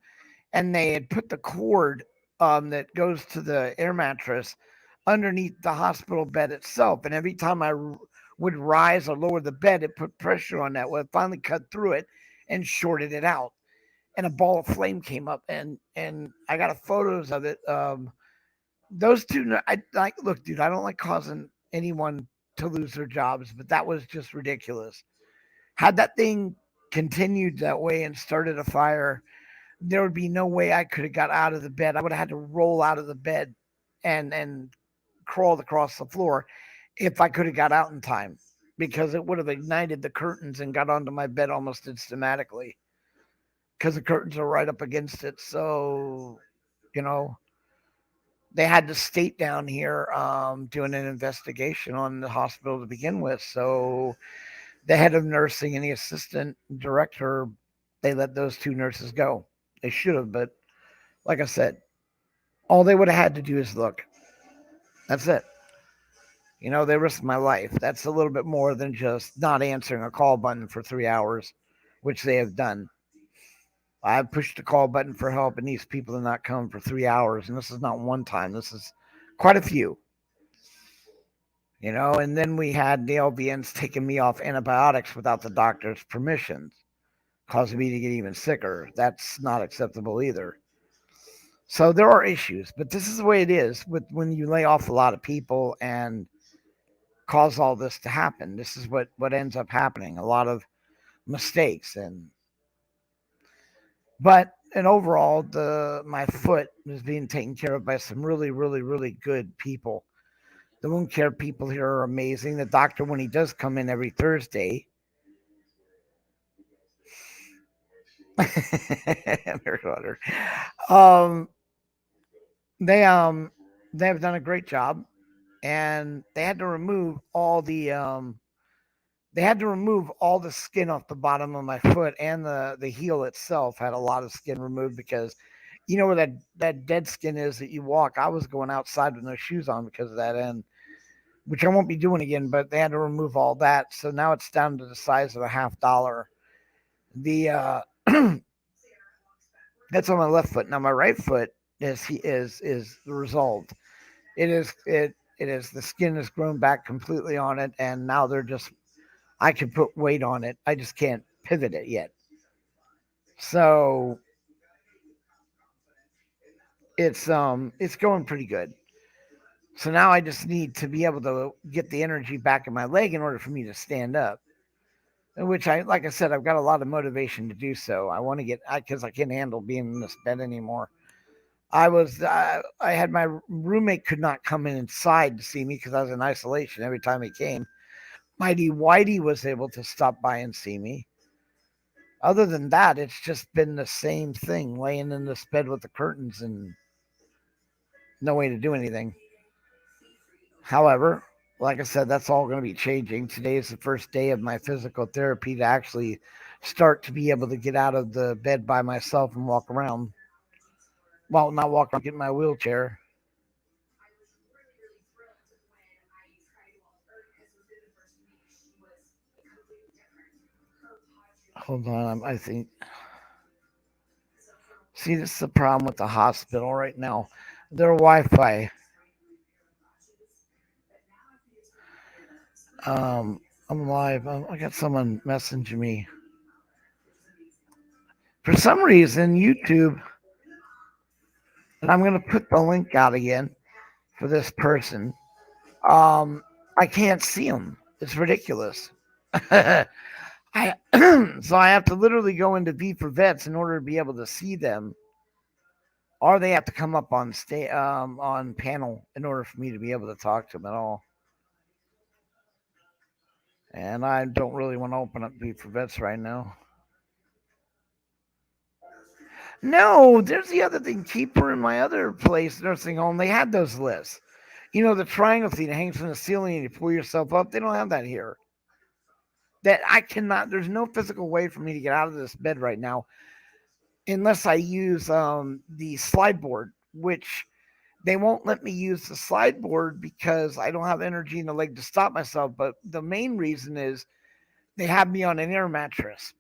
and they had put the cord that goes to the air mattress underneath the hospital bed itself. And every time would rise or lower the bed, it put pressure on that. Well, it finally cut through it and shorted it out. And a ball of flame came up, and I got photos of it. Those two, I like. Look, dude, I don't like causing anyone to lose their jobs, but that was just ridiculous. Had that thing continued that way and started a fire, there would be no way I could have got out of the bed. I would have had to roll out of the bed and crawled across the floor if I could have got out in time because it would have ignited the curtains and got onto my bed almost instantly because the curtains are right up against it. So, you know, they had the state down here doing an investigation on the hospital to begin with. So the head of nursing and the assistant director, they let those two nurses go. They should have, but like I said, all they would have had to do is look. That's it. They risked my life. That's a little bit more than just not answering a call button for 3 hours, which they have done. I've pushed the call button for help, and these people have not come for 3 hours. And this is not one time. This is quite a few. And then we had the LVNs taking me off antibiotics without the doctor's permission, causing me to get even sicker. That's not acceptable either. So there are issues, but this is the way it is with when you lay off a lot of people and cause all this to happen. This is what ends up happening. A lot of mistakes and overall my foot is being taken care of by some really, really, really good people. The wound care people here are amazing. The doctor, when he does come in every Thursday, um, they they have done a great job, and they had to remove all the skin off the bottom of my foot, and the heel itself had a lot of skin removed because where that dead skin is that you walk. I was going outside with no shoes on because of that, and which I won't be doing again, but they had to remove all that. So now it's down to the size of a $50. The That's on my left foot. Now my right foot is resolved. It is the skin has grown back completely on it, and now I can put weight on it. I just can't pivot it yet. So it's going pretty good. So now I just need to be able to get the energy back in my leg in order for me to stand up. Which like I said, I've got a lot of motivation to do so. I want to because I can't handle being in this bed anymore. I had my roommate could not come inside to see me because I was in isolation every time he came. Mighty Whitey was able to stop by and see me. Other than that, it's just been the same thing, laying in this bed with the curtains and no way to do anything. However, like I said, that's all going to be changing. Today is the first day of my physical therapy to actually start to be able to get out of the bed by myself and walk around. Well, not walk around, get in my wheelchair. Hold on, I think. See, this is the problem with the hospital right now. Their Wi-Fi. I'm live. I got someone messaging me. For some reason, YouTube, and I'm going to put the link out again for this person. Um, I can't see them. It's ridiculous. I so I have to literally go into V for Vets in order to be able to see them, or they have to come up on panel in order for me to be able to talk to them at all. And I don't really want to open up V for Vets right now. No, there's the other thing. Keeper in my other place, nursing home, they had those lists. You know, the triangle thing that hangs from the ceiling and you pull yourself up. They don't have that here. That I cannot. There's no physical way for me to get out of this bed right now, unless I use the slide board, which they won't let me use the slide board because I don't have energy in the leg to stop myself. But the main reason is they have me on an air mattress.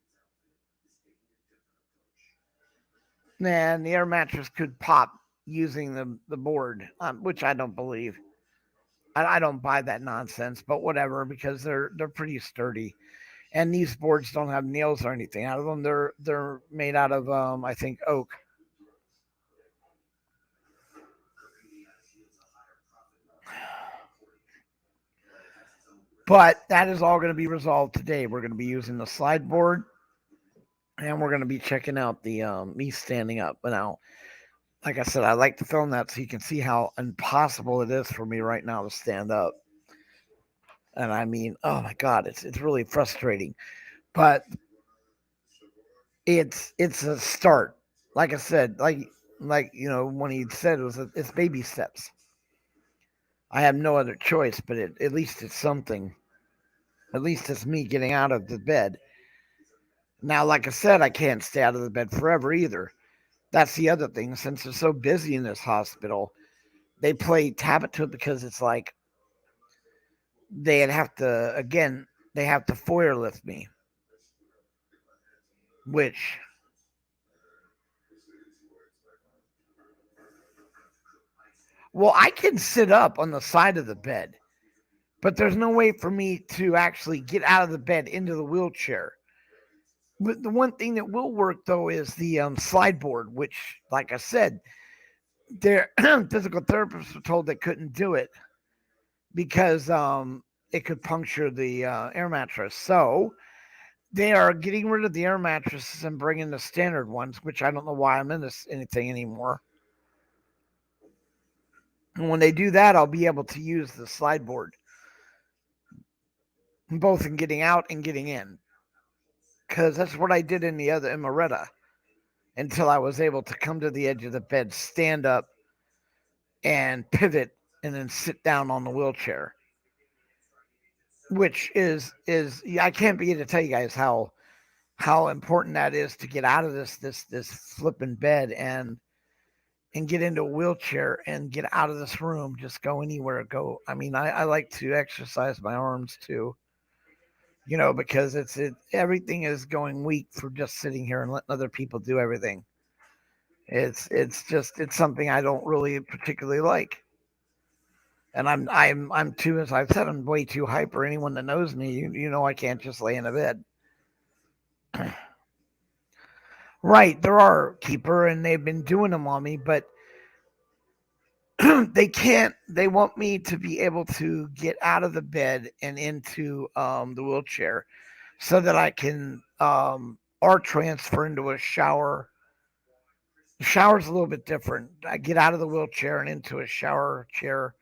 And the air mattress could pop using the board, which I don't believe. I don't buy that nonsense, but whatever, because they're pretty sturdy, and these boards don't have nails or anything out of them. They're made out of I think oak. But that is all going to be resolved today. We're going to be using the slide board, and we're going to be checking out the me standing up. But now, like I said, I like to film that so you can see how impossible it is for me right now to stand up. And I mean, oh my god, it's really frustrating. But it's a start. Like I said, like you know when he said it's baby steps. I have no other choice, but at least it's something. At least it's me getting out of the bed. Now, like I said, I can't stay out of the bed forever either. That's the other thing. Since they're so busy in this hospital, they play tap it to it because it's like they'd have to again. They have to Foyer lift me, which well, I can sit up on the side of the bed, but there's no way for me to actually get out of the bed into the wheelchair. But the one thing that will work though is the slide board, which, like I said, their physical therapists were told they couldn't do it because it could puncture the air mattress. So they are getting rid of the air mattresses and bringing the standard ones, which I don't know why I'm in this anything anymore. And when they do that, I'll be able to use the slide board, both in getting out and getting in, because that's what I did in the other in Moretta until I was able to come to the edge of the bed, stand up, and pivot, and then sit down on the wheelchair. Which is I can't begin to tell you guys how important that is to get out of this flipping bed and get into a wheelchair and get out of this room. Just go anywhere. Go. I mean, I like to exercise my arms too. You know, because everything is going weak for just sitting here and letting other people do everything. It's something I don't really particularly like. And I'm too, as I've said, I'm way too hyper. Anyone that knows me, you know I can't just lay in a bed. Right, there are keeper, and they've been doing them on me, but they can't. They want me to be able to get out of the bed and into the wheelchair, so that I can or transfer into a shower. The shower's a little bit different. I get out of the wheelchair and into a shower chair,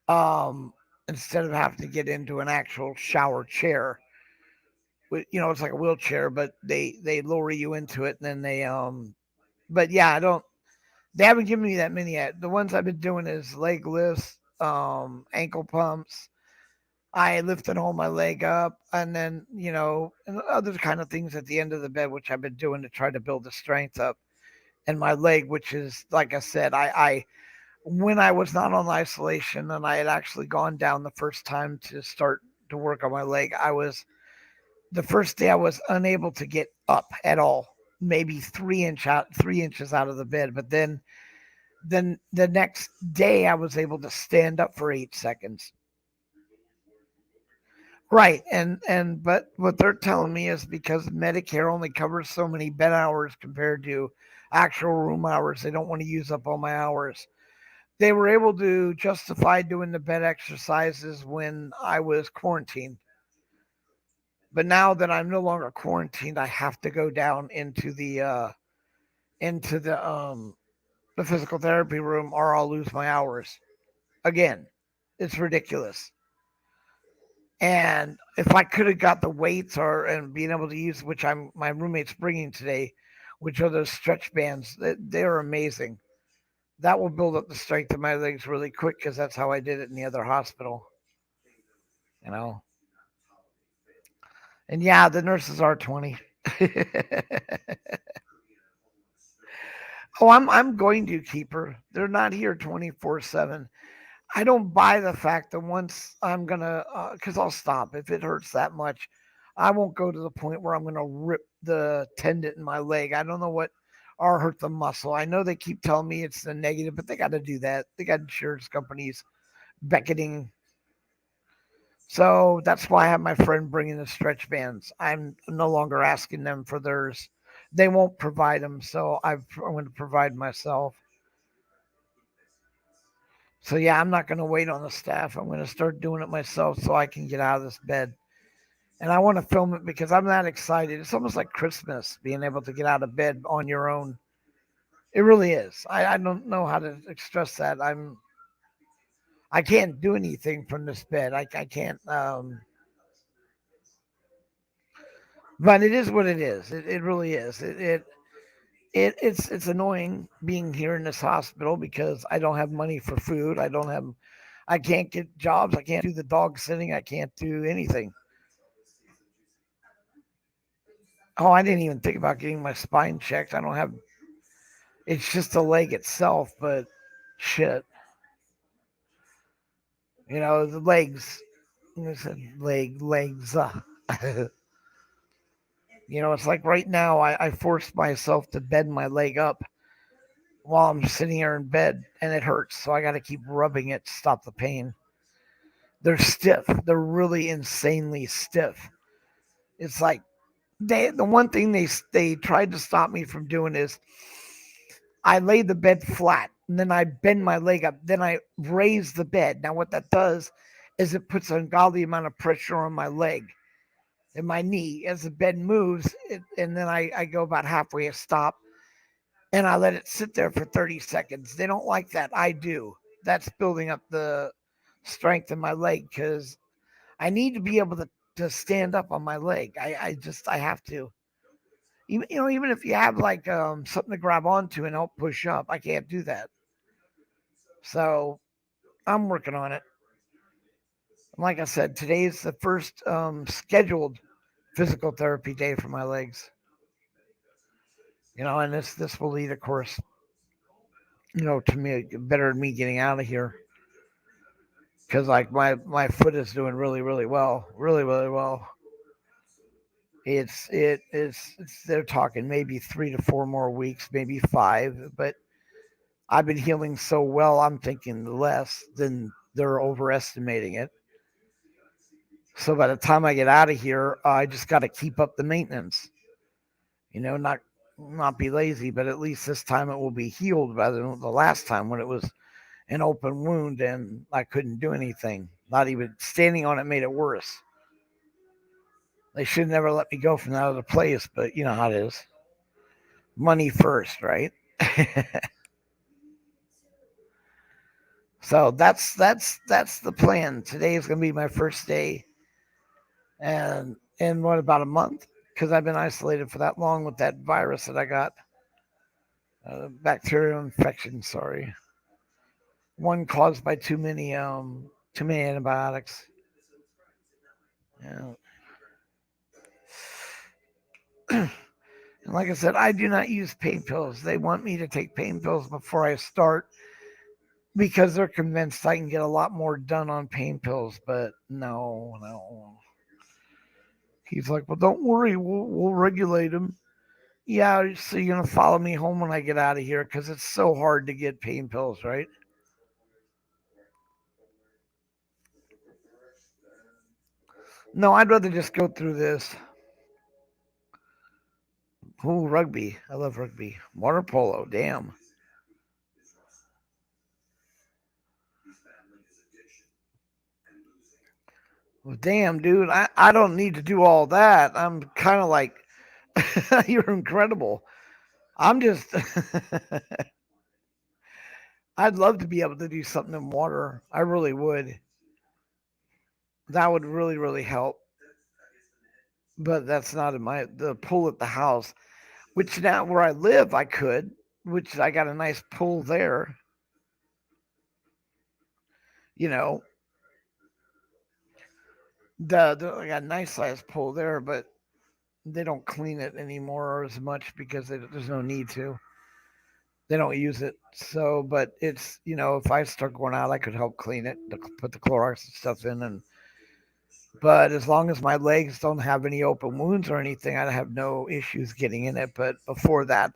um, instead of having to get into an actual shower chair. It's like a wheelchair, but they lower you into it, and then they. But yeah, I don't. They haven't given me that many yet. The ones I've been doing is leg lifts, ankle pumps. I lifted all my leg up, and then and other kind of things at the end of the bed, which I've been doing to try to build the strength up. And my leg, which is like I said, I when I was not on isolation and I had actually gone down the first time to start to work on my leg, I was the first day I was unable to get up at all, maybe 3 inches out of the bed. But then the next day I was able to stand up for 8 seconds. Right, and but what they're telling me is because Medicare only covers so many bed hours compared to actual room hours, they don't want to use up all my hours. They were able to justify doing the bed exercises when I was quarantined. But now that I'm no longer quarantined, I have to go down into the physical therapy room or I'll lose my hours. Again, it's ridiculous. And if I could have got the weights or and being able to use which I'm my roommate's bringing today, which are those stretch bands, they're amazing. That will build up the strength of my legs really quick because that's how I did it in the other hospital. You know, and yeah, the nurses are 20. Oh, I'm going to keep her. They're not here 24/7. I don't buy the fact that once I'm gonna, because I'll stop if it hurts that much. I won't go to the point where I'm gonna rip the tendon in my leg. I don't know what, or hurt the muscle. I know they keep telling me it's the negative, but they got to do that. They got insurance companies beckoning. So that's why I have my friend bringing the stretch bands. I'm no longer asking them for theirs. They won't provide them, so I'm going to provide myself. So yeah, I'm not going to wait on the staff. I'm going to start doing it myself so I can get out of this bed. And I want to film it because I'm that excited. It's almost like Christmas being able to get out of bed on your own. It really is. I don't know how to express that. I can't do anything from this bed. I can't. But it is what it is. It really is. It's annoying being here in this hospital because I don't have money for food. I can't get jobs. I can't do the dog sitting. I can't do anything. Oh, I didn't even think about getting my spine checked. I don't have. It's just the leg itself, but shit, the legs. I said legs. It's like right now I forced myself to bend my leg up while I'm sitting here in bed, and it hurts. So I got to keep rubbing it to stop the pain. They're stiff. They're really insanely stiff. It's like the one thing they tried to stop me from doing is I lay the bed flat and then I bend my leg up. Then I raise the bed. Now what that does is it puts an ungodly amount of pressure on my leg and my knee as the bed moves. And then I go about halfway, I stop, and I let it sit there for 30 seconds. They don't like that. I do. That's building up the strength in my leg because I need to be able to stand up on my leg. I have to. Even if you have like something to grab onto and help push up, I can't do that. So I'm working on it. Like I said, today's the first scheduled physical therapy day for my legs. And this will lead, of course, to me getting out of here because like my foot is doing really really well, really really well. It's they're talking maybe 3 to 4 more weeks, maybe 5, but I've been healing so well. I'm thinking less than They're overestimating it. So by the time I get out of here, I just got to keep up the maintenance. Not be lazy, but at least this time it will be healed rather than the last time when it was an open wound and I couldn't do anything. Not even standing on it made it worse. They should never let me go from that other place, but you know how it is. Money first, right? So that's the plan. Today is going to be my first day, and in what about a month? Because I've been isolated for that long with that virus that I got, bacterial infection. Sorry, one caused by too many antibiotics. Yeah. And like I said, I do not use pain pills. They want me to take pain pills before I start because they're convinced I can get a lot more done on pain pills. But no, no. He's like, well, don't worry, we'll regulate him. Yeah, so you're gonna follow me home when I get out of here because it's so hard to get pain pills, right? No, I'd rather just go through this. Ooh, rugby. I love rugby. Water polo. Damn. Well, damn, dude. I don't need to do all that. I'm kind of like, you're incredible. I'm just, I'd love to be able to do something in water. I really would. That would really, really help. But that's not in the pool at the house, which now where I live, I could, which I got a nice pool there. You know, I got a nice sized pool there, but they don't clean it anymore as much because there's no need to. They don't use it. So, but it's, if I start going out, I could help clean it, put the Clorox and stuff in. But as long as my legs don't have any open wounds or anything, I have no issues getting in it. But before that,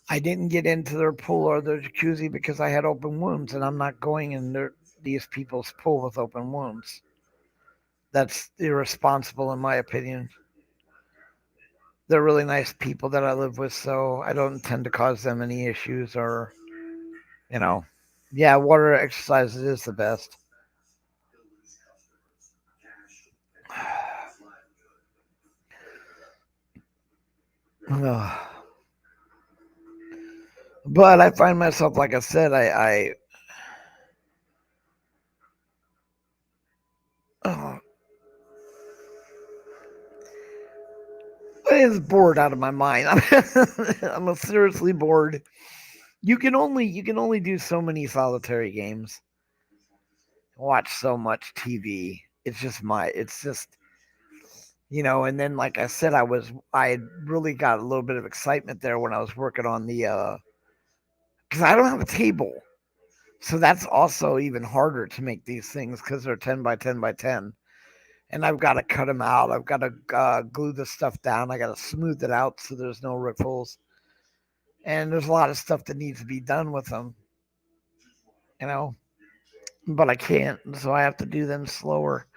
I didn't get into their pool or their jacuzzi because I had open wounds, and I'm not going in these people's pool with open wounds. That's irresponsible, in my opinion. They're really nice people that I live with, so I don't intend to cause them any issues or, you know, yeah, water exercise is the best. But I find myself, like I said, I oh, is bored out of my mind. I'm seriously bored. You can only do so many solitary games, watch so much TV. It's just and then like I said, I really got a little bit of excitement there when I was working on the because I don't have a table. So that's also even harder to make these things because they're 10 by 10 by 10. And I've got to cut them out. I've got to glue the stuff down. I got to smooth it out so there's no ripples. And there's a lot of stuff that needs to be done with them, you know. But I can't, so I have to do them slower.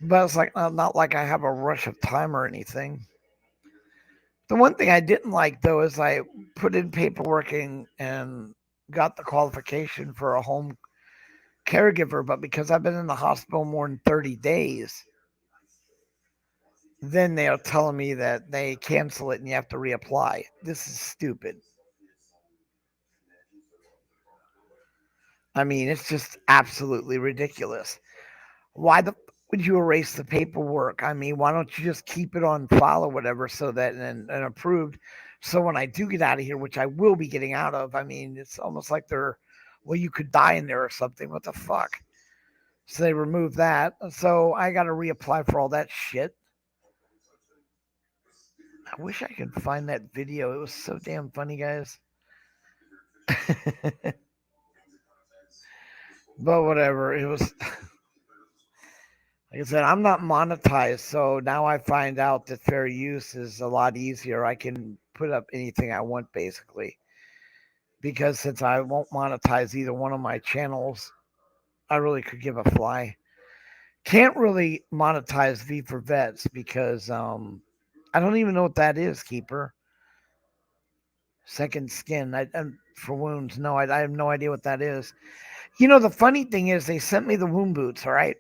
But it's like not like I have a rush of time or anything. The one thing I didn't like though is I put in paperwork and got the qualification for a home caregiver, but because I've been in the hospital more than 30 days, then they're telling me that they cancel it and you have to reapply. This is stupid. I mean, it's just absolutely ridiculous. Why would you erase the paperwork? I mean, why don't you just keep it on file or whatever so that and approved? So when I do get out of here, which I will be getting out of, I mean, it's almost like well, you could die in there or something. What the fuck? So they removed that. So I got to reapply for all that shit. I wish I could find that video. It was so damn funny, guys. But whatever. It was, like I said, I'm not monetized. So now I find out that fair use is a lot easier. I can put up anything I want, basically. Because since I won't monetize either one of my channels, I really could give a fly. Can't really monetize V for Vets because I don't even know what that is, Keeper. Second skin for wounds. No, I have no idea what that is. You know, the funny thing is they sent me the wound boots, all right?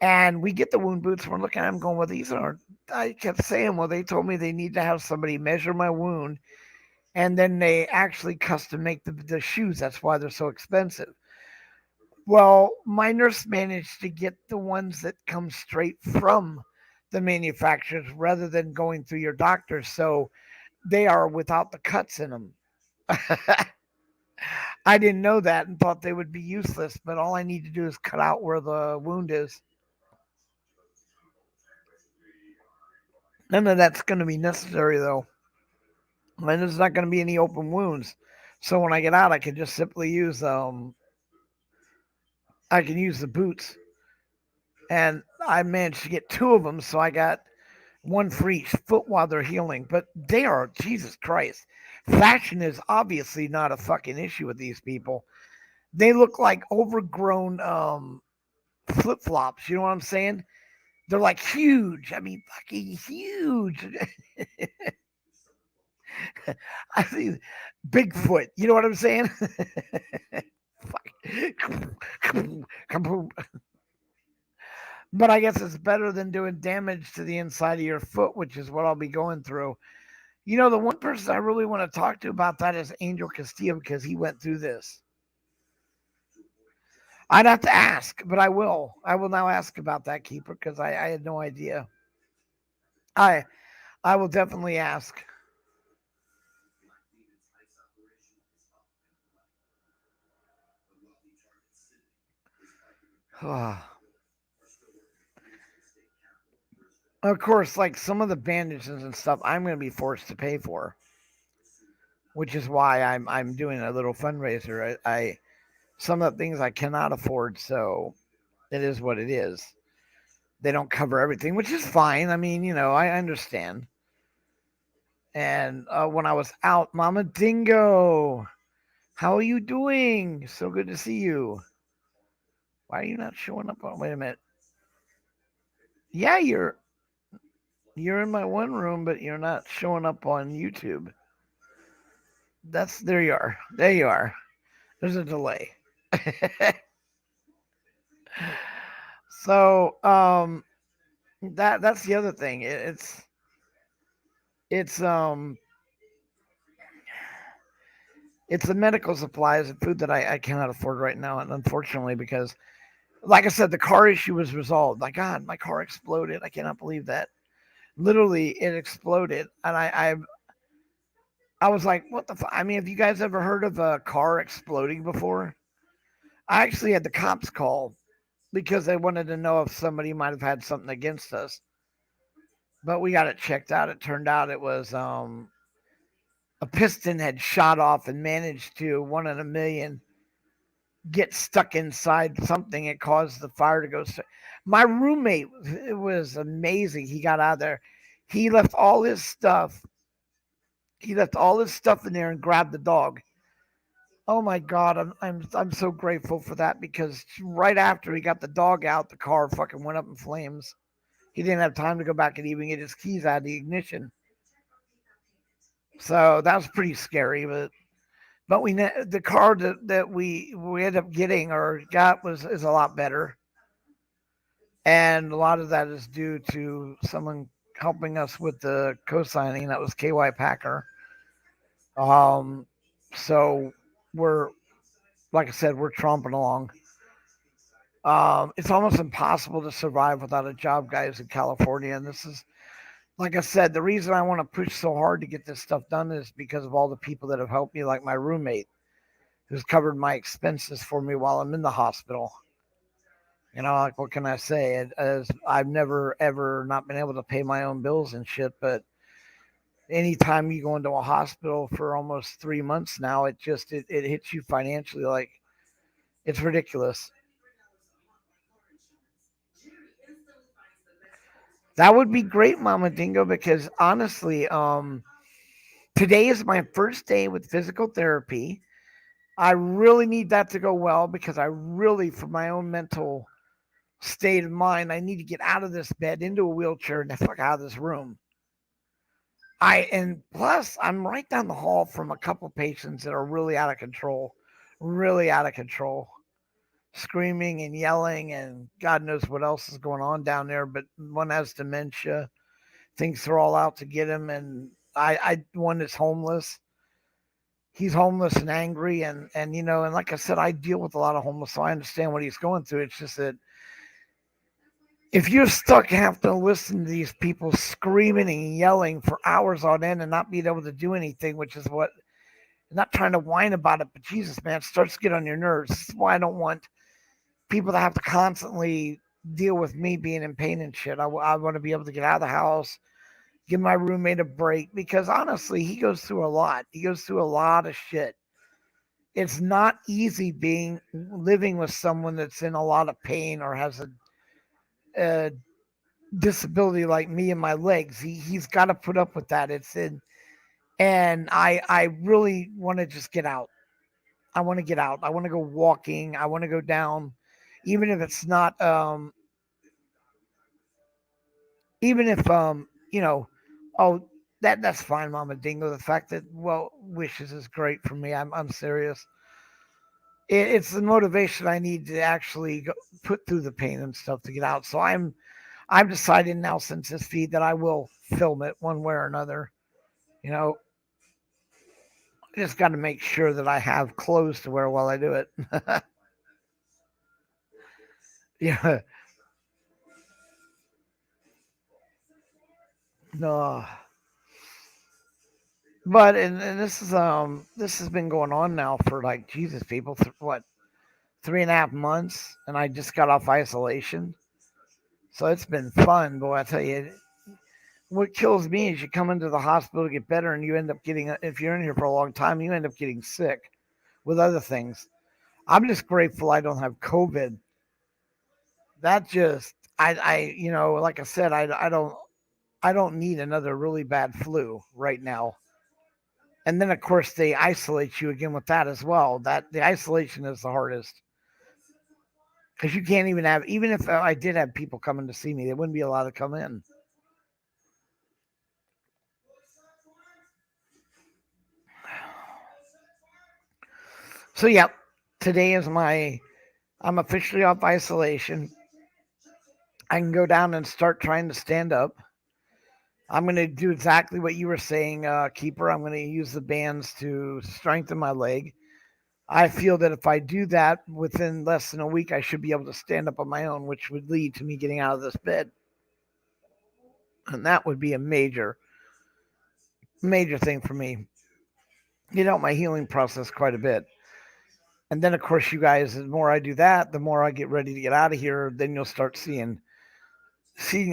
And we get the wound boots. And we're looking at them going, well, these are, I kept saying, well, they told me they need to have somebody measure my wound. And then they actually custom make the shoes. That's why they're so expensive. Well, my nurse managed to get the ones that come straight from the manufacturers rather than going through your doctor. So they are without the cuts in them. I didn't know that and thought they would be useless, but all I need to do is cut out where the wound is. None of that's going to be necessary though. And there's not going to be any open wounds. So when I get out, I can just simply use I can use the boots, and I managed to get two of them, so I got one for each foot while they're healing. But they are, Jesus Christ, fashion is obviously not a fucking issue with these people. They look like overgrown flip flops. You know what I'm saying? They're like huge. I mean, fucking huge. I mean, Bigfoot. You know what I'm saying? But I guess it's better than doing damage to the inside of your foot, which is what I'll be going through. You know, the one person I really want to talk to about that is Angel Castillo because he went through this. I'd have to ask, but I will. I will now ask about that, Keeper, because I had no idea. I I will definitely ask. Of course, like some of the bandages and stuff, I'm going to be forced to pay for, which is why I'm doing a little fundraiser. I some of the things I cannot afford, so it is what it is. They don't cover everything, which is fine. I mean, you know, I understand. And when I was out, Mama Dingo, how are you doing? So good to see you. Why are you not showing up on? Wait a minute. Yeah, you're in my one room, but you're not showing up on YouTube. That's there you are. There you are. There's a delay. So that's the other thing. It's it's the medical supplies and food that I cannot afford right now, and unfortunately, because like I said, the car issue was resolved. My God, my car exploded. I cannot believe that. Literally, it exploded, and I was like, what the? I mean, have you guys ever heard of a car exploding before? I actually had the cops call because they wanted to know if somebody might have had something against us. But we got it checked out. It turned out it was a piston had shot off and managed to 1 in a million get stuck inside something. It caused the fire to go. My roommate, it was amazing. He got out of there. He left all his stuff. He left all his stuff in there and grabbed the dog. Oh my God, I'm so grateful for that because right after he got the dog out, the car fucking went up in flames. He didn't have time to go back and even get his keys out of the ignition. So that was pretty scary. But the car that we ended up getting or got was is a lot better, and a lot of that is due to someone helping us with the co-signing. That was KY Packer. Um, so we're like I said, we're tromping along. It's almost impossible to survive without a job, guys, in California. And this is, like I said, the reason I want to push so hard to get this stuff done is because of all the people that have helped me, like my roommate, who's covered my expenses for me while I'm in the hospital. You know, like what can I say? As I've never ever not been able to pay my own bills and shit, but anytime you go into a hospital for almost 3 months now, it hits you financially like it's ridiculous. That would be great, Mama Dingo, because honestly, today is my first day with physical therapy. I really need that to go well because I really, for my own mental state of mind, I need to get out of this bed into a wheelchair and the fuck out of this room. And plus I'm right down the hall from a couple patients that are really out of control, screaming and yelling, and God knows what else is going on down there. But one has dementia, thinks they're all out to get him, and I one is homeless. He's homeless and angry, and and like I said, I deal with a lot of homeless, so I understand what he's going through. It's just that if you're stuck having to listen to these people screaming and yelling for hours on end and not being able to do anything, which is what, not trying to whine about it, but Jesus, man, it starts to get on your nerves. This is why I don't want people to have to constantly deal with me being in pain and shit. I want to be able to get out of the house, give my roommate a break, because honestly, he goes through a lot. He goes through a lot of shit. It's not easy being living with someone that's in a lot of pain or has a disability like me in my legs. He's got to put up with that. It's in, and I really want to just get out. I want to get out. I want to go walking. I want to go down, even if it's not even if oh, that's fine, Mama Dingo. The fact that well wishes is great for me. I'm serious. It's the motivation I need to actually put through the pain and stuff to get out. So I'm deciding now since this feed that I will film it one way or another. You know, I just got to make sure that I have clothes to wear while I do it. Yeah, no, but and this has been going on now for like Jesus people what 3.5 months, and I just got off isolation, so it's been fun. Boy, I tell you, what kills me is you come into the hospital to get better, and you end up getting if you're in here for a long time, you end up getting sick with other things. I'm just grateful I don't have COVID. That just like I said, I don't need another really bad flu right now. And then of course they isolate you again with that as well. That the isolation is the hardest because you can't even have, even if I did have people coming to see me, they wouldn't be allowed to come in. So yeah, today is my, I'm officially off isolation. I can go down and start trying to stand up. I'm going to do exactly what you were saying, Keeper. I'm going to use the bands to strengthen my leg. I feel that if I do that within less than a week, I should be able to stand up on my own, which would lead to me getting out of this bed. And that would be a major, major thing for me. My healing process quite a bit. And then, of course, you guys, the more I do that, the more I get ready to get out of here. Then you'll start seeing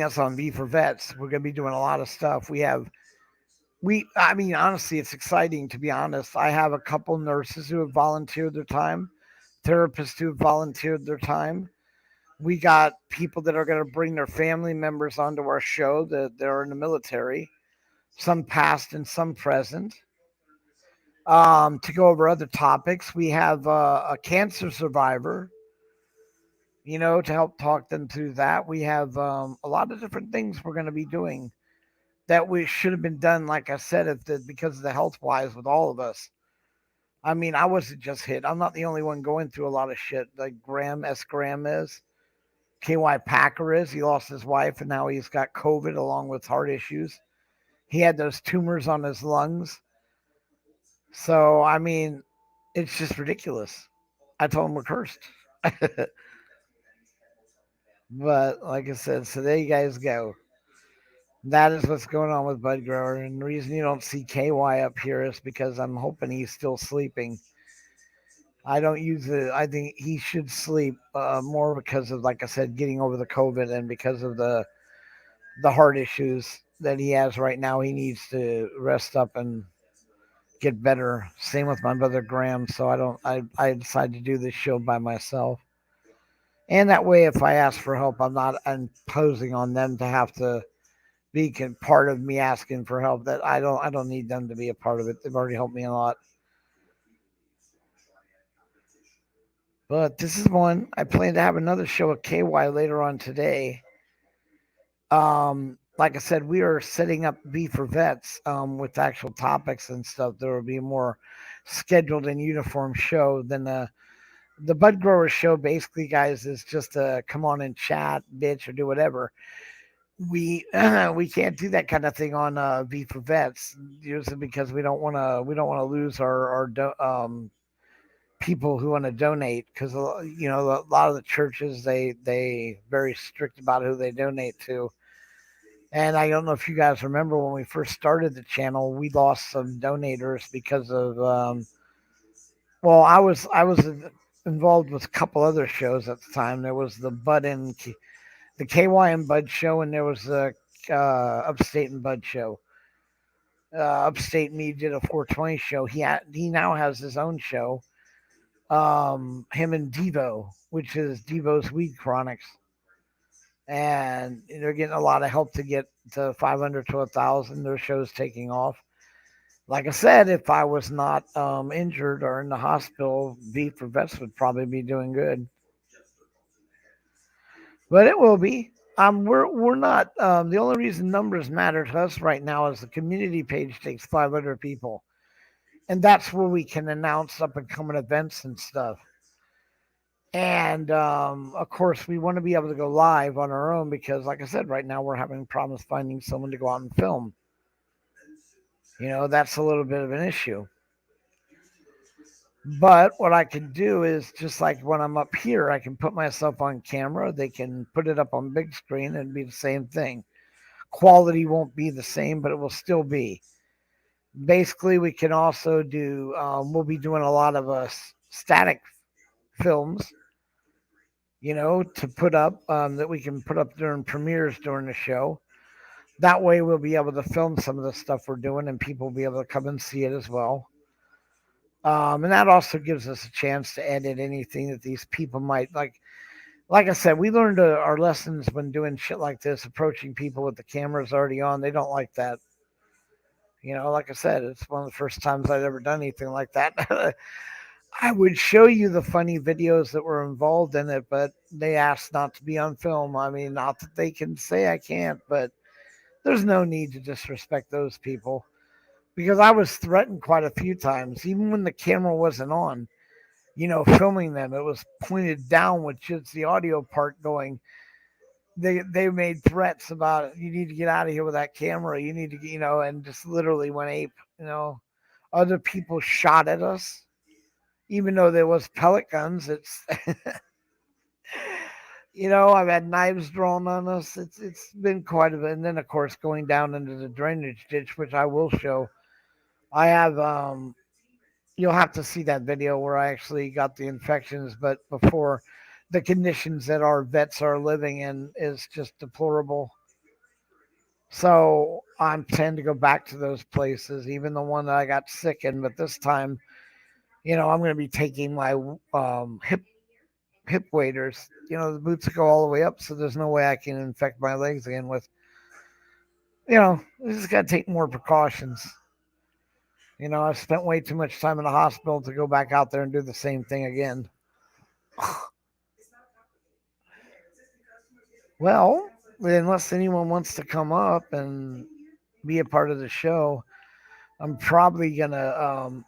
us on V for Vets. We're going to be doing a lot of stuff. I mean, honestly, it's exciting to be honest. I have a couple nurses who have volunteered their time, therapists who have volunteered their time. We got people that are going to bring their family members onto our show that they're in the military, some past and some present, to go over other topics. We have a cancer survivor, to help talk them through that. We have a lot of different things we're going to be doing that we should have been done, like I said, because of the health wise with all of us. I mean, I wasn't just hit. I'm not the only one going through a lot of shit like Graham is. KY Packer is. He lost his wife and now he's got COVID along with heart issues. He had those tumors on his lungs. So, I mean, it's just ridiculous. I told him we're cursed. But like I said, so there you guys go. That is what's going on with Bud Grower. And the reason you don't see KY up here is because I'm hoping he's still sleeping. I don't use it. I think he should sleep more because of, like I said, getting over the COVID and because of the heart issues that he has right now. He needs to rest up and get better. Same with my brother Graham. So I don't. I decided to do this show by myself. And that way, if I ask for help, I'm not imposing on them to have to be part of me asking for help. That I don't need them to be a part of it. They've already helped me a lot. But this is one. I plan to have another show at KY later on today. Like I said, we are setting up B for Vets with actual topics and stuff. There will be a more scheduled and uniform show than the Bud Grower show. Basically, guys, is just to come on and chat, bitch, or do whatever. We can't do that kind of thing on V for Vets, usually because we don't want to lose our people who want to donate, because a lot of the churches they very strict about who they donate to. And I don't know if you guys remember when we first started the channel, we lost some donators because of well, I was involved with a couple other shows at the time. There was the KY and Bud show, and there was the Upstate and Bud show. Upstate Me did a 420 show. He now has his own show. Him and Devo, which is Devo's Weed Chronics, and they're getting a lot of help to get to 500 to 1,000. Their show's taking off. Like I said, if I was not injured or in the hospital, V for Vets would probably be doing good. But it will be. We're not. The only reason numbers matter to us right now is the community page takes 500 people, and that's where we can announce up and coming events and stuff. And of course, we want to be able to go live on our own because, like I said, right now we're having problems finding someone to go out and film. That's a little bit of an issue. But what I can do is just like when I'm up here, I can put myself on camera. They can put it up on big screen and be the same thing. Quality won't be the same, but it will still be. Basically, we can also do, we'll be doing a lot of static films, to put up that we can put up during premieres during the show. That way, we'll be able to film some of the stuff we're doing and people will be able to come and see it as well. And that also gives us a chance to edit anything that these people might like. Like I said, we learned our lessons when doing shit like this, approaching people with the cameras already on. They don't like that. Like I said, it's one of the first times I'd ever done anything like that. I would show you the funny videos that were involved in it, but they asked not to be on film. I mean, not that they can say I can't, but there's no need to disrespect those people because I was threatened quite a few times, even when the camera wasn't on. Filming them, it was pointed down with just the audio part going. They made threats about you need to get out of here with that camera. You need to, and just literally went ape. Other people shot at us, even though there was pellet guns. It's I've had knives drawn on us. It's been quite a bit. And then of course going down into the drainage ditch, which I will show. I have you'll have to see that video where I actually got the infections, but before the conditions that our vets are living in is just deplorable. So I'm tend to go back to those places, even the one that I got sick in. But this time, I'm going to be taking my hip waders. The boots go all the way up, so there's no way I can infect my legs again with. I just got to take more precautions. I've spent way too much time in the hospital to go back out there and do the same thing again. Well, unless anyone wants to come up and be a part of the show, I'm probably gonna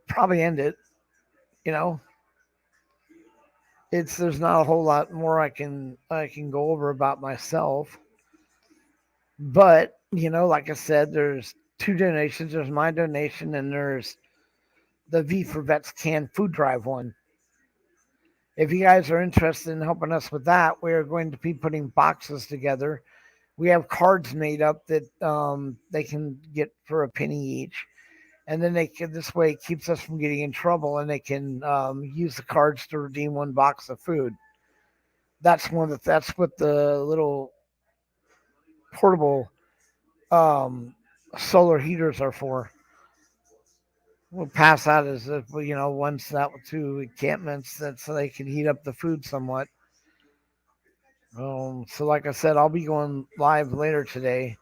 probably end it. You know, there's not a whole lot more I can go over about myself, but like I said, there's two donations. There's my donation, and there's the V for Vets canned food drive one. If you guys are interested in helping us with that, we are going to be putting boxes together. We have cards made up that they can get for a penny each, and then they can this way it keeps us from getting in trouble, and they can use the cards to redeem one box of food. That's what the little portable um, solar heaters are for. We'll pass out as if once that to encampments that so they can heat up the food somewhat. So like I said, I'll be going live later today,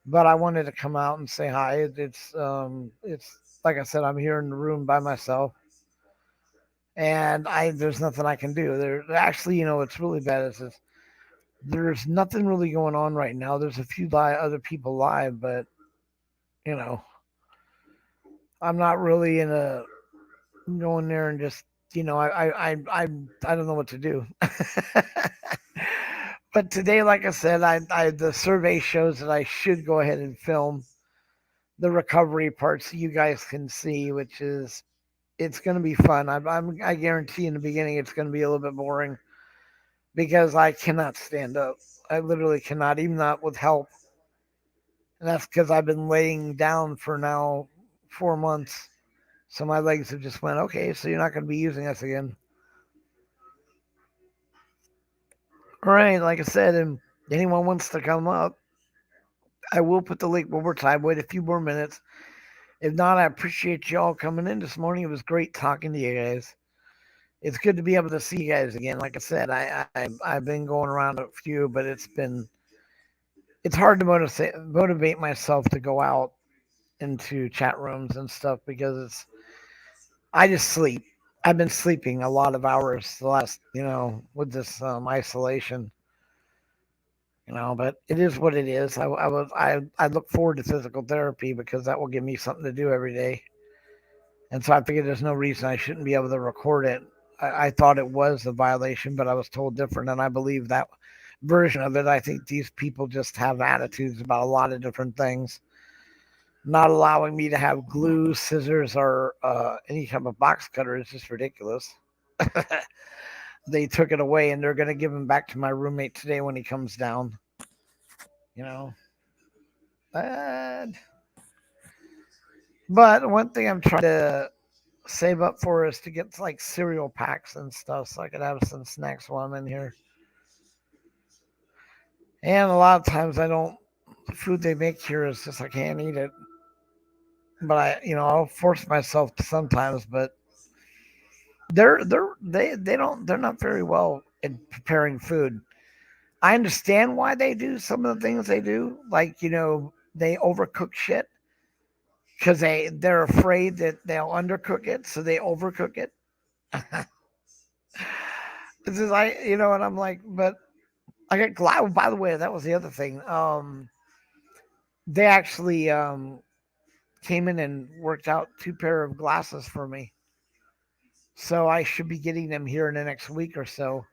but I wanted to come out and say hi. It's like I said, I'm here in the room by myself. and I there's nothing I can do. There actually, it's really bad. Is there's nothing really going on right now. There's a few other people live, but you know, I'm not really in a going there and just I don't know what to do. But today, like I said, I the survey shows that I should go ahead and film the recovery parts so you guys can see, which is it's going to be fun. I guarantee in the beginning it's going to be a little bit boring because I cannot stand up. I literally cannot, even not with help. And that's because I've been laying down for now 4 months. So my legs have just went, okay, so you're not going to be using us again. All right, like I said, and anyone wants to come up, I will put the link one more time. Wait a few more minutes. If not, I appreciate y'all coming in this morning. It was great talking to you guys. It's good to be able to see you guys again. Like I said, I've been going around a few, but it's hard to motivate myself to go out into chat rooms and stuff because I just sleep. I've been sleeping a lot of hours the last with this isolation. But it is what it is. I look forward to physical therapy because that will give me something to do every day. And so I figured there's no reason I shouldn't be able to record it. I thought it was a violation, but I was told different, and I believe that version of it. I think these people just have attitudes about a lot of different things. Not allowing me to have glue, scissors, or any type of box cutter is just ridiculous. They took it away, and they're going to give them back to my roommate today when he comes down. You know, and, but one thing I'm trying to save up for is to get like cereal packs and stuff so I could have some snacks while I'm in here. And a lot of times I don't. The food they make here is just I can't eat it. But I'll force myself to sometimes. But they're not very well in preparing food. I understand why they do some of the things they do. Like they overcook shit because they're afraid that they'll undercook it, so they overcook it. This is and I'm like, but I got glad. By the way, that was the other thing. They actually came in and worked out two pair of glasses for me, so I should be getting them here in the next week or so.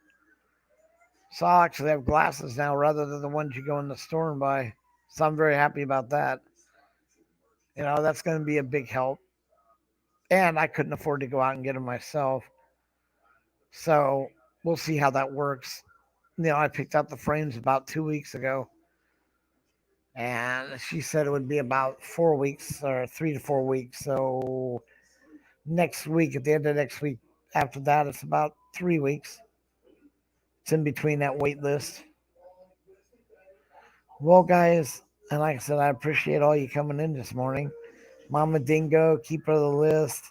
So I'll actually have glasses now rather than the ones you go in the store and buy. So I'm very happy about that. That's going to be a big help. And I couldn't afford to go out and get them myself. So we'll see how that works. I picked out the frames about 2 weeks ago. And she said it would be about 4 weeks or 3 to 4 weeks. So next week, at the end of next week, after that, it's about 3 weeks. It's in between that wait list. Well, guys, and like I said, I appreciate all you coming in this morning. Mama Dingo, keeper of the list,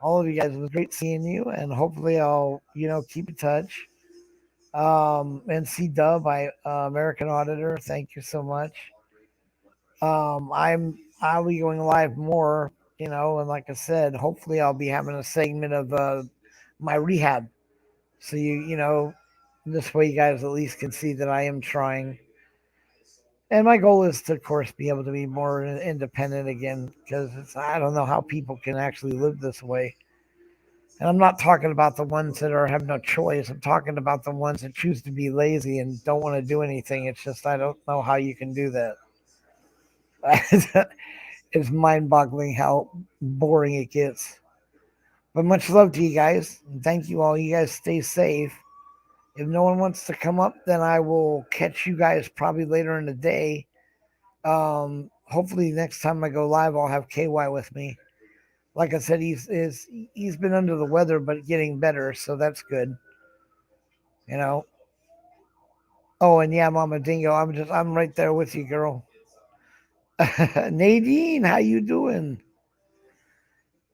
all of you guys. It was great seeing you, and hopefully I'll keep in touch. NC Dub, American Auditor, thank you so much. I'll be going live more, and like I said, hopefully I'll be having a segment of my rehab, so this way you guys at least can see that I am trying. And my goal is to, of course, be able to be more independent again because I don't know how people can actually live this way. And I'm not talking about the ones that have no choice. I'm talking about the ones that choose to be lazy and don't want to do anything. It's just I don't know how you can do that. It's mind-boggling how boring it gets. But much love to you guys. And thank you all. You guys stay safe. If no one wants to come up, then I will catch you guys probably later in the day. Hopefully next time I go live, I'll have KY with me. Like I said, he's been under the weather, but getting better, so that's good. You know. Oh, and yeah, Mama Dingo, I'm right there with you, girl. Nadine, how you doing?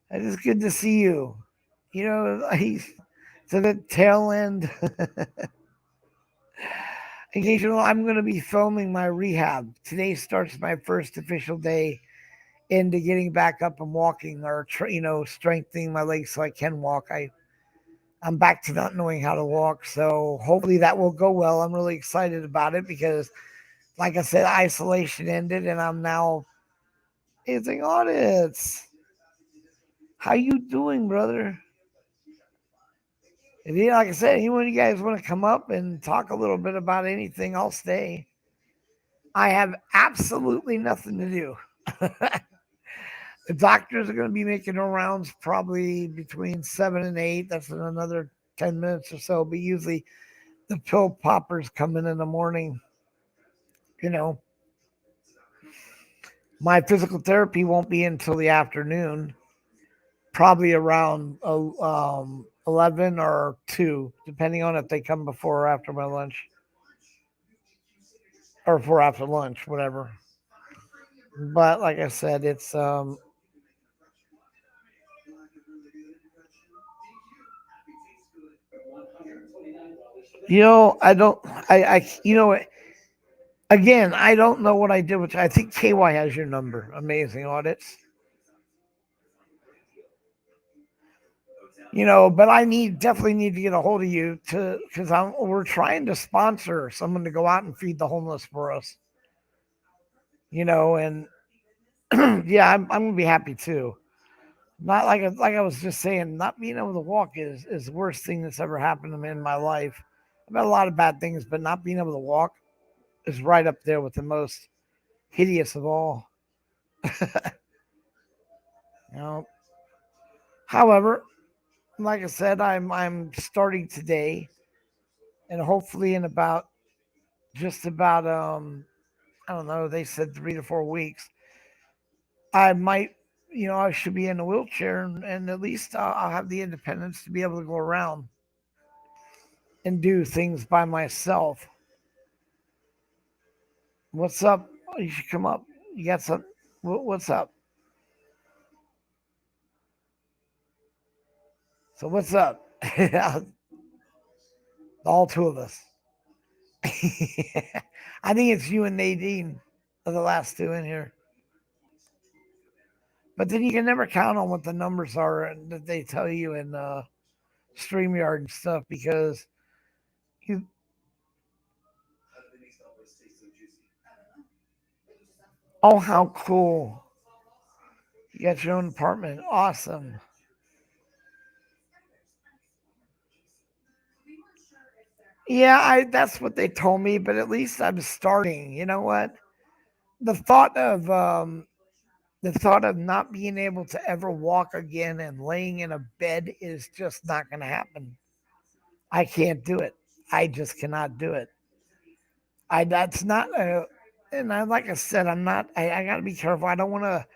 It is good to see you. He's to the tail end. In case you know, I'm going to be filming my rehab. Today starts my first official day into getting back up and walking, or strengthening my legs so I can walk. I'm back to not knowing how to walk. So hopefully that will go well. I'm really excited about it because, like I said, isolation ended, and I'm now hitting audits. How you doing, brother? If you, like I said, anyone of you guys want to come up and talk a little bit about anything, I'll stay. I have absolutely nothing to do. The doctors are going to be making their rounds probably between 7 and 8. That's in another 10 minutes or so. But usually the pill poppers come in the morning. You know, my physical therapy won't be until the afternoon, probably around 11 or 2, depending on if they come before or after my lunch, or before after lunch, whatever. But like I said, it's I don't, you know, again, I don't know what I did, which I think KY has your number. Amazing audits. But I definitely need to get a hold of you to because we're trying to sponsor someone to go out and feed the homeless for us. And yeah, I'm gonna be happy too. Not like I was just saying, not being able to walk is the worst thing that's ever happened to me in my life. I've had a lot of bad things, but not being able to walk is right up there with the most hideous of all. you know. However, like I said, I'm starting today, and hopefully in about just about I don't know. They said 3 to 4 weeks. I might, I should be in a wheelchair, and at least I'll have the independence to be able to go around and do things by myself. What's up? Oh, you should come up. You got some? What's up? So what's up? All two of us. I think it's you and Nadine are the last two in here. But then you can never count on what the numbers are and that they tell you in StreamYard and stuff because you. Oh, how cool! You got your own apartment. Awesome. Yeah, that's what they told me, but at least I'm starting. You know what? The thought of not being able to ever walk again and laying in a bed is just not going to happen. I can't do it. I just cannot do it. I that's not a and I like I said, I'm not I gotta be careful. I don't wanna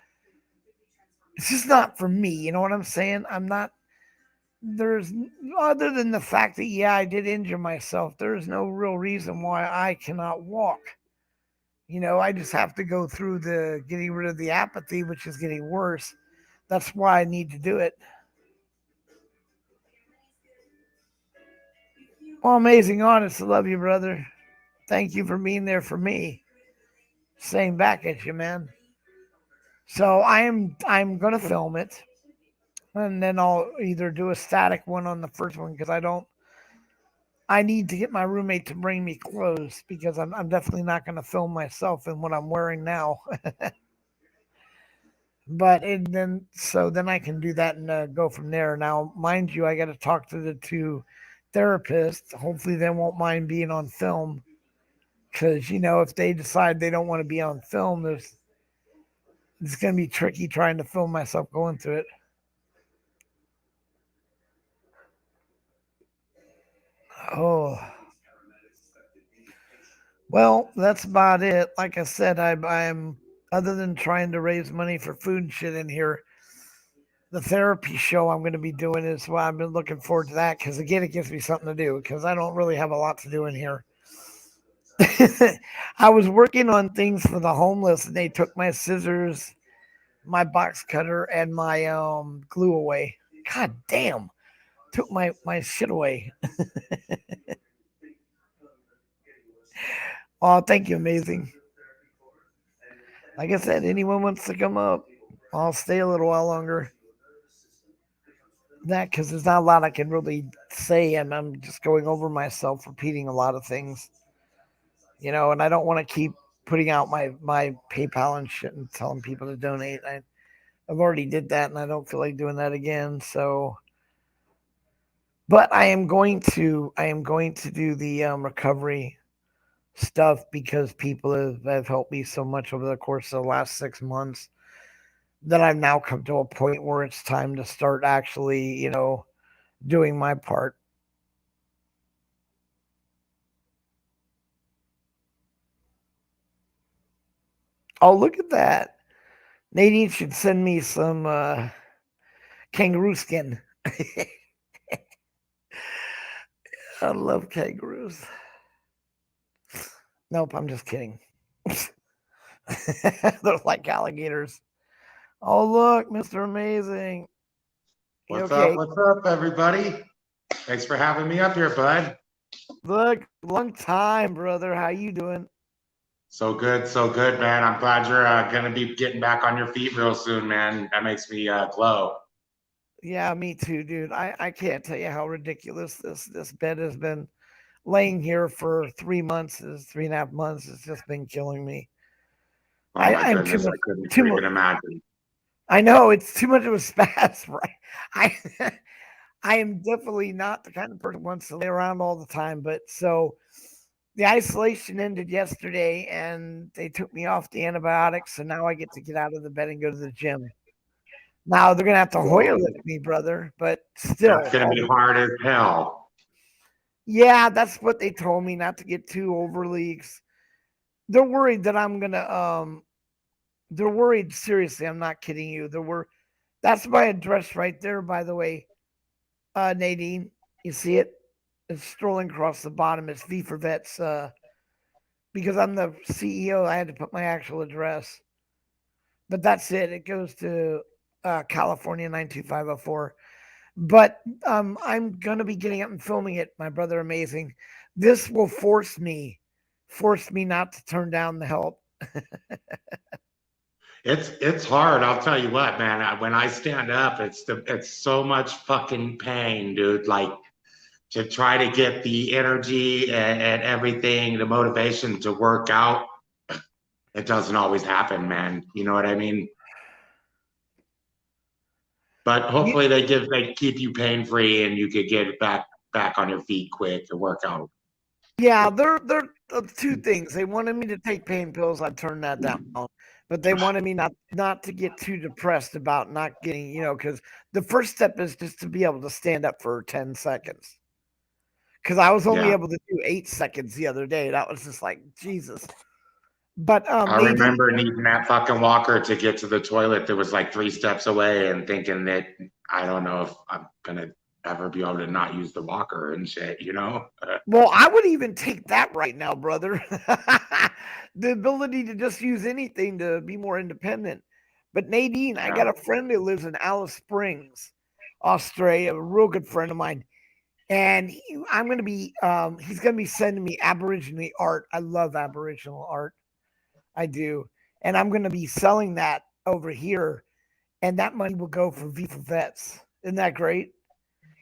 it's just not for me, you know what I'm saying? I'm not there's other than the fact that yeah, I did injure myself, there's no real reason why I cannot walk. I just have to go through the getting rid of the apathy, which is getting worse. That's why I need to do it. Well, amazing honest. I love you, brother. Thank you for being there for me. Same back at you, man. So I'm gonna film it, and then I'll either do a static one on the first one because I don't. I need to get my roommate to bring me clothes because I'm definitely not gonna film myself in what I'm wearing now. But then I can do that and go from there. Now, mind you, I got to talk to the two therapists. Hopefully, they won't mind being on film because if they decide they don't want to be on film, it's going to be tricky trying to film myself going through it. Oh, well, that's about it. Like I said, I'm other than trying to raise money for food and shit in here. The therapy show I'm going to be doing is why I've been looking forward to that because again, it gives me something to do because I don't really have a lot to do in here. I was working on things for the homeless and they took my scissors, my box cutter, and my glue away. God damn. Took my shit away. Oh, thank you, amazing. Like I said, anyone wants to come up, I'll stay a little while longer. that because there's not a lot I can really say, and I'm just going over myself, repeating a lot of things, and I don't want to keep putting out my PayPal and shit and telling people to donate. I've already did that, and I don't feel like doing that again. So, but I am going to do the recovery stuff because people have helped me so much over the course of the last 6 months that I've now come to a point where it's time to start actually, doing my part. Oh, look at that. Nadine should send me some kangaroo skin. I love kangaroos. Nope, I'm just kidding. They're like alligators. Oh, look, Mr. Amazing. You What's up? okay? What's up, everybody? Thanks for having me up here, bud. Look, long time, brother. How you doing? So good, man. I'm glad you're gonna be getting back on your feet real soon, man. That makes me glow. Yeah, me too, dude. I can't tell you how ridiculous this bed has been. Laying here for 3 months, is 3.5 months. It's just been killing me. Oh my I'm too goodness, much. I couldn't Too much. freaking imagine. I know it's too much of a spasm, right? I I am definitely not the kind of person who wants to lay around all the time. But so the isolation ended yesterday, and they took me off the antibiotics. So now I get out of the bed and go to the gym. Now they're gonna have to Hoyer Well, lift me, brother. But that's still, gonna be hard as hell. yeah, that's what they told me not to get too overly. They're worried that I'm gonna. They're worried seriously. I'm not kidding you. That's my address right there, by the way. Nadine, you see it? It's strolling across the bottom. It's V for Vets. Because I'm the CEO, I had to put my actual address. But that's it. It goes to California 92504. But I'm gonna be getting up and filming it, my brother. Amazing. This will force me not to turn down the help. It's hard. I'll tell you what, man. When I stand up, it's so much fucking pain, dude. Like to try to get the energy and everything, the motivation to work out. It doesn't always happen, man. You know what I mean? But hopefully they keep you pain free and you could get back on your feet quick and work out. Yeah, they're two things. They wanted me to take pain pills. I turned that down, but they wanted me not to get too depressed about not getting, because the first step is just to be able to stand up for 10 seconds. Because I was only Yeah. able to do 8 seconds the other day. That was just like Jesus. But I Nadine, remember needing that fucking walker to get to the toilet that was like 3 steps away and thinking that I don't know if I'm gonna ever be able to not use the walker and shit, you know? well, I would even take that right now, brother. The ability to just use anything to be more independent. But Nadine, I Yeah. got a friend who lives in Alice Springs, Australia, a real good friend of mine. And he's going to be sending me Aboriginal art. I love Aboriginal art. I do. And I'm going to be selling that over here. And that money will go for V for Vets. Isn't that great?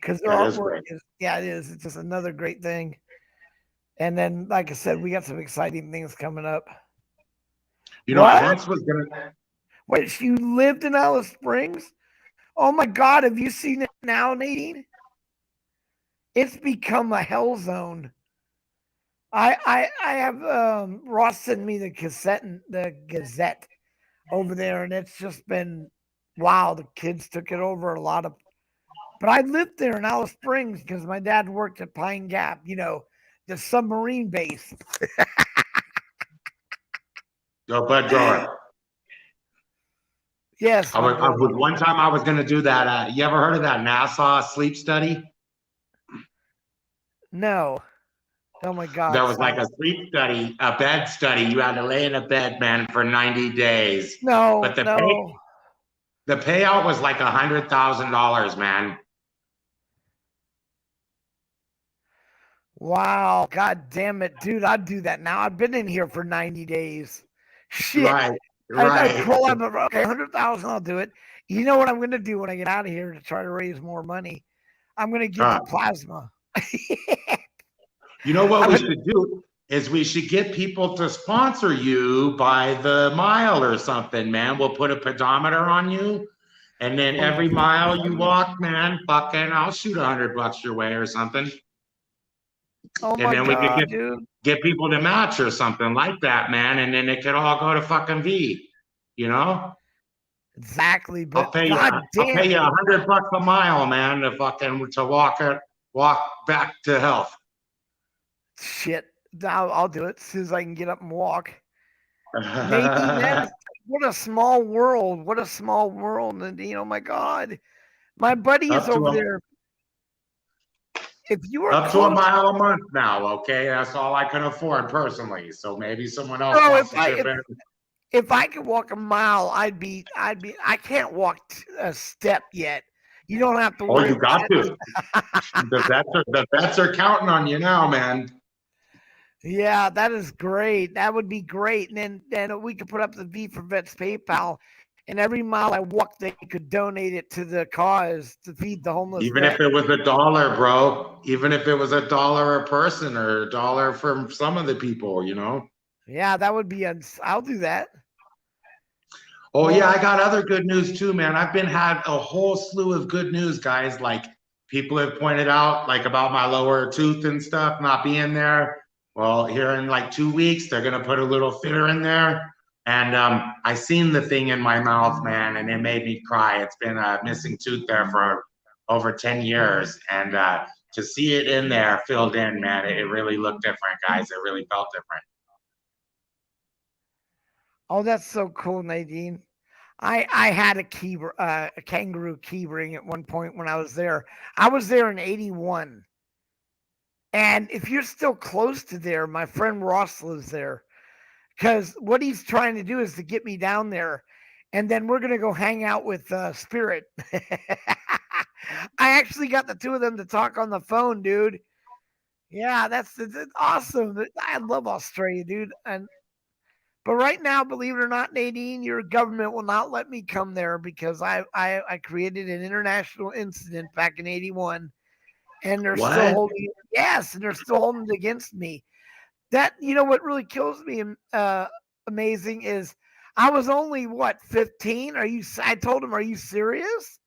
Because their That is artwork great. is, yeah, it is. It's just another great thing. And then, like I said, we got some exciting things coming up. You know, I What? once was gonna Wait, you lived in Alice Springs? Oh my God, have you seen it now, Nadine? It's become a hell zone. I have Ross sent me the Gazette over there, and it's just been wow. The kids took it over a lot of. But I lived there in Alice Springs because my dad worked at Pine Gap, the submarine base. go bud grower. Yes, my I was brother. one time I was gonna do that. You ever heard of that NASA sleep study? No. Oh my That God, was like stop. a sleep study, a bed study. You had to lay in a bed, man, for 90 days. No, But no. the payout was like $100,000, man. Wow. God damn it, dude. I'd do that now. I've been in here for 90 days. Shit. Right. I'd Right. crawl up. Okay, 100,000. I'll do it. You know what I'm going to do when I get out of here to try to raise more money? I'm going to give Uh, the plasma. you know what I'm we gonna, should do is we should get people to sponsor you by the mile or something, man. We'll put a pedometer on you, and then every mile you walk, man, fucking, I'll shoot $100 your way or something, oh and my then we could god, dude! get people to match or something like that, man, and then it could all go to fucking V, you know. Exactly, I'll but pay you. god I'll pay damn, you $100 a mile, man, to fucking to walk back to health. shit! I'll do it as soon as I can get up and walk. Nadine, man, what a small world! What a small world, Nadine! Oh my god, my buddy is up to over a there. If you are up to a close, mile a month now. Okay, that's all I can afford personally. So maybe someone else bro, wants to chip in. if I could walk a mile, I can't walk a step yet. You don't have to Oh, worry you got about to. The vets are counting on you now, man. Yeah, that is great. That would be great. And then we could put up the V for Vets PayPal, and every mile I walk, they could donate it to the cause to feed the homeless Even vets. if it was $1, bro. Even if it was $1 a person or $1 from some of the people, you know. Yeah, that would be. I'll do that. Oh yeah, Well, I got other good news too, man. I've been had a whole slew of good news, guys. Like people have pointed out, like about my lower tooth and stuff not being there. Well, here in like 2 weeks, they're gonna put a little filler in there. And I seen the thing in my mouth, man, and it made me cry. It's been a missing tooth there for over 10 years. And to see it in there filled in, man, it really looked different, guys. It really felt different. oh, that's so cool, Nadine. I had a kangaroo key ring at one point when I was there. I was there in '81, and if you're still close to there, my friend Ross lives there. Because what he's trying to do is to get me down there, and then we're gonna go hang out with Spirit. I actually got the two of them to talk on the phone, dude. Yeah, that's awesome. I love Australia, dude. And but right now, believe it or not, Nadine, your government will not let me come there because I created an international incident back in '81, and they're still What? holding. Yes, and they're still holding it against me. That what really kills me amazing is I was only what 15. I told him, are you serious?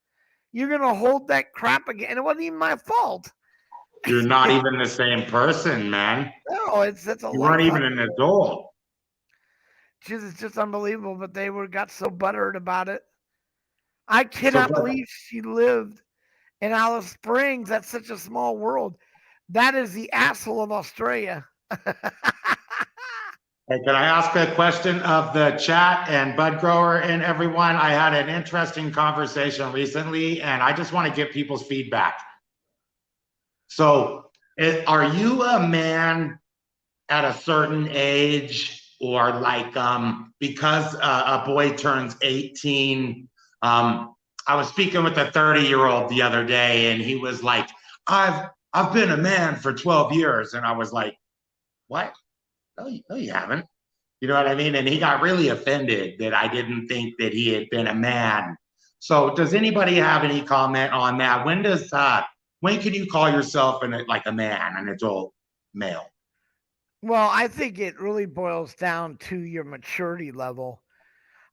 You're gonna hold that crap again? And it wasn't even my fault. You're not even the same person, man. No, it's a You weren't life. even an adult. It's just unbelievable. But they got so butthurt about it. I So cannot believe she lived in Alice Springs. That's such a small world. That is the asshole of Australia. hey, can I ask a question of the chat and Bud Grower and everyone? I had an interesting conversation recently, and I just want to give people's feedback. So, are you a man at a certain age, or like because a boy turns 18? I was speaking with a 30-year-old the other day, and he was like, I've been a man for 12 years. And I was like, what? No, you haven't. You know what I mean? And he got really offended that I didn't think that he had been a man. So does anybody have any comment on that? When can you call yourself like a man, an adult male? Well, I think it really boils down to your maturity level.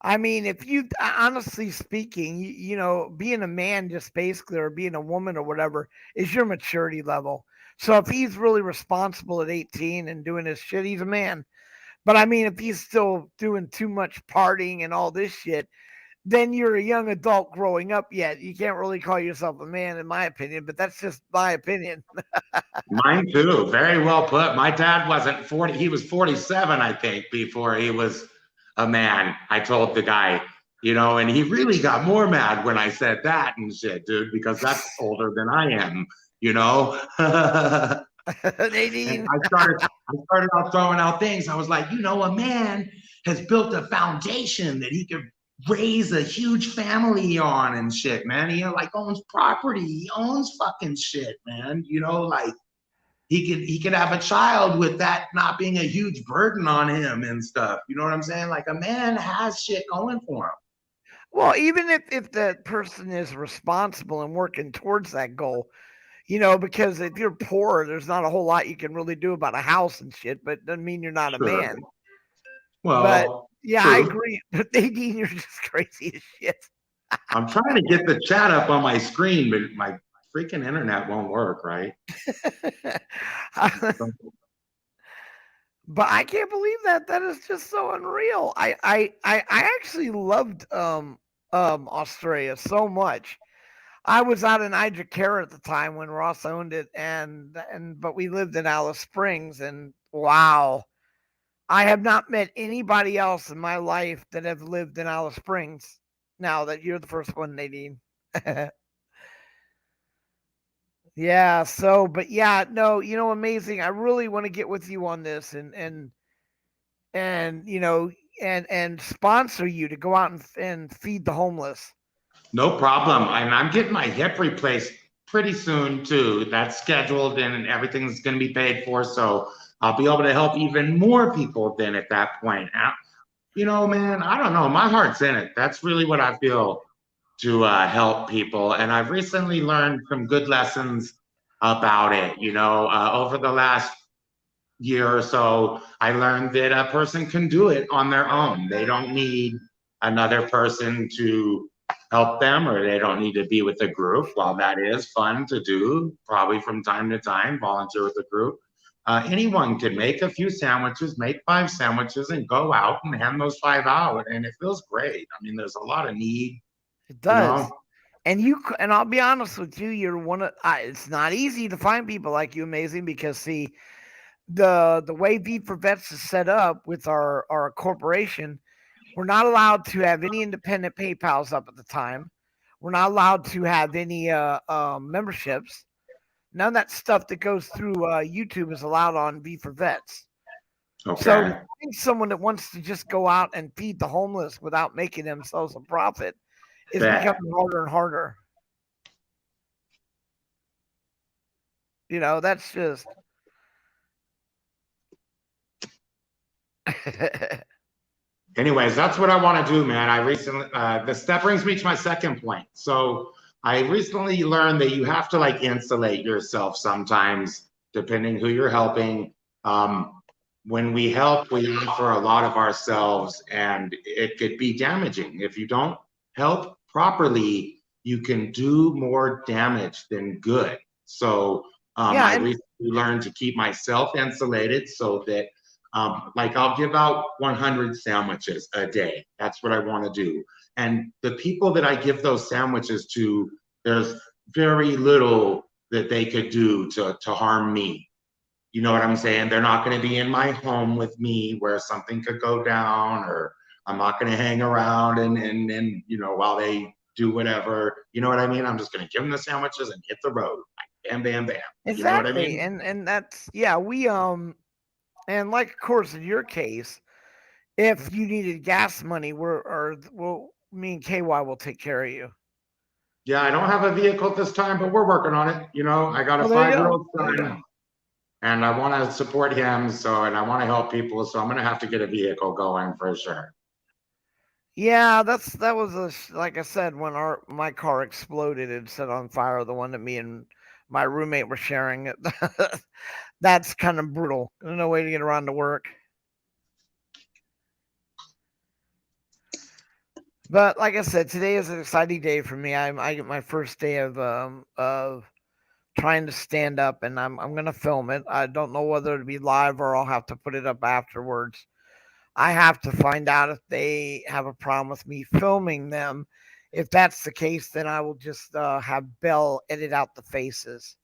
I mean, if you honestly speaking, being a man just basically or being a woman or whatever is your maturity level. So if he's really responsible at 18 and doing his shit, he's a man. But I mean, if he's still doing too much partying and all this shit, then you're a young adult growing up yet. You can't really call yourself a man, in my opinion, but that's just my opinion. Mine too. Very well put. My dad wasn't 40. He was 47, I think, before he was a man. I told the guy, and he really got more mad when I said that and shit, dude, because that's older than I am, And Nadine. I started out throwing out things. I was like, a man has built a foundation that he could raise a huge family on and shit, man. He like owns property. He owns fucking shit, man. Like he could have a child with that not being a huge burden on him and stuff. You know what I'm saying? Like a man has shit going for him. Well, even if that person is responsible and working towards that goal, you know, because if you're poor, there's not a whole lot you can really do about a house and shit, but doesn't mean you're not a Sure. man. But Well, yeah, I true. agree. But Nadine, you're just crazy as shit. I'm trying to get the chat up on my screen, but my freaking internet won't work, right? But I can't believe that. That is just so unreal. I actually loved Australia so much. I was out in Idricare at the time when Ross owned it, and but we lived in Alice Springs, and wow, I have not met anybody else in my life that have lived in Alice Springs. Now that you're the first one, Nadine. Yeah. So, but yeah, no, you know, amazing. I really want to get with you on this, and you know, and sponsor you to go out and feed the homeless. No problem. And I'm getting my hip replaced pretty soon too. That's scheduled and everything's going to be paid for. So I'll be able to help even more people then at that point. You know, man, I don't know. My heart's in it. That's really what I feel to help people. And I've recently learned some good lessons about it. You know, over the last year or so, I learned that a person can do it on their own. They don't need another person to help them, or they don't need to be with a group. While that is fun to do, probably from time to time, volunteer with a group. Anyone can make a few sandwiches, make 5 sandwiches, and go out and hand those 5 out, and it feels great. I mean, there's a lot of need, It you does. know. And I'll be honest with you, you're one of it's not easy to find people like you, amazing, because see, the way V for Vets is set up with our corporation, we're not allowed to have any independent PayPal's up at the time. We're not allowed to have any memberships. None of that stuff that goes through YouTube is allowed on V for Vets. So to Okay, find someone that wants to just go out and feed the homeless without making themselves a profit is bet. becoming harder and harder. You know, that's just Anyways, that's what I want to do, man. I recently, that brings me to my second point. So I recently learned that you have to like insulate yourself sometimes, depending who you're helping. When we help, we offer a lot of ourselves, and it could be damaging. If you don't help properly, you can do more damage than good. So yeah, I and recently learned to keep myself insulated so that like I'll give out 100 sandwiches a day. That's what I want to do. And the people that I give those sandwiches to, there's very little that they could do to harm me. You know what I'm saying? They're not going to be in my home with me where something could go down, or I'm not going to hang around and you know while they do whatever. You know what I mean? I'm just going to give them the sandwiches and hit the road. Bam, bam, bam. You know what I exactly, mean? and that's yeah, we and like of course in your case, if you needed gas money, me and KY will take care of you. Yeah, I don't have a vehicle at this time, but we're working on it. You know, I got a Oh, there you five-year go. old There you son go. and I want to support him. So, and I want to help people. So I'm going to have to get a vehicle going for sure. Yeah, that was like I said when my car exploded and set on fire. The one that me and my roommate were sharing. That's kind of brutal. There's no way to get around to work. But like I said, today is an exciting day for me. I get my first day of trying to stand up, and I'm gonna film it. I don't know whether it'll be live or I'll have to put it up afterwards. I have to find out if they have a problem with me filming them. If that's the case, then I will just have Bell edit out the faces.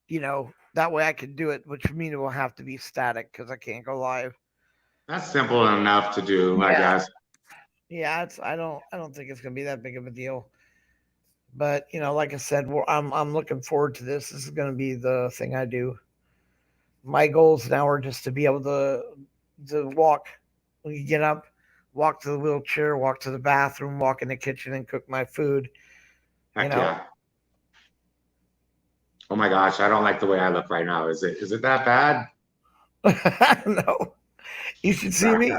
You know, that way I can do it, which means it will have to be static because I can't go live. That's simple enough to do, I Yeah, guess. yeah. I don't think it's gonna be that big of a deal. But you know, like I said, I'm looking forward to this. This is gonna be the thing I do. My goals now are just to be able to walk. When you get up, walk to the wheelchair, walk to the bathroom, walk in the kitchen, and cook my food. You Heck know, yeah. Oh my gosh, I don't like the way I look right now. Is it that bad? No, you should see me.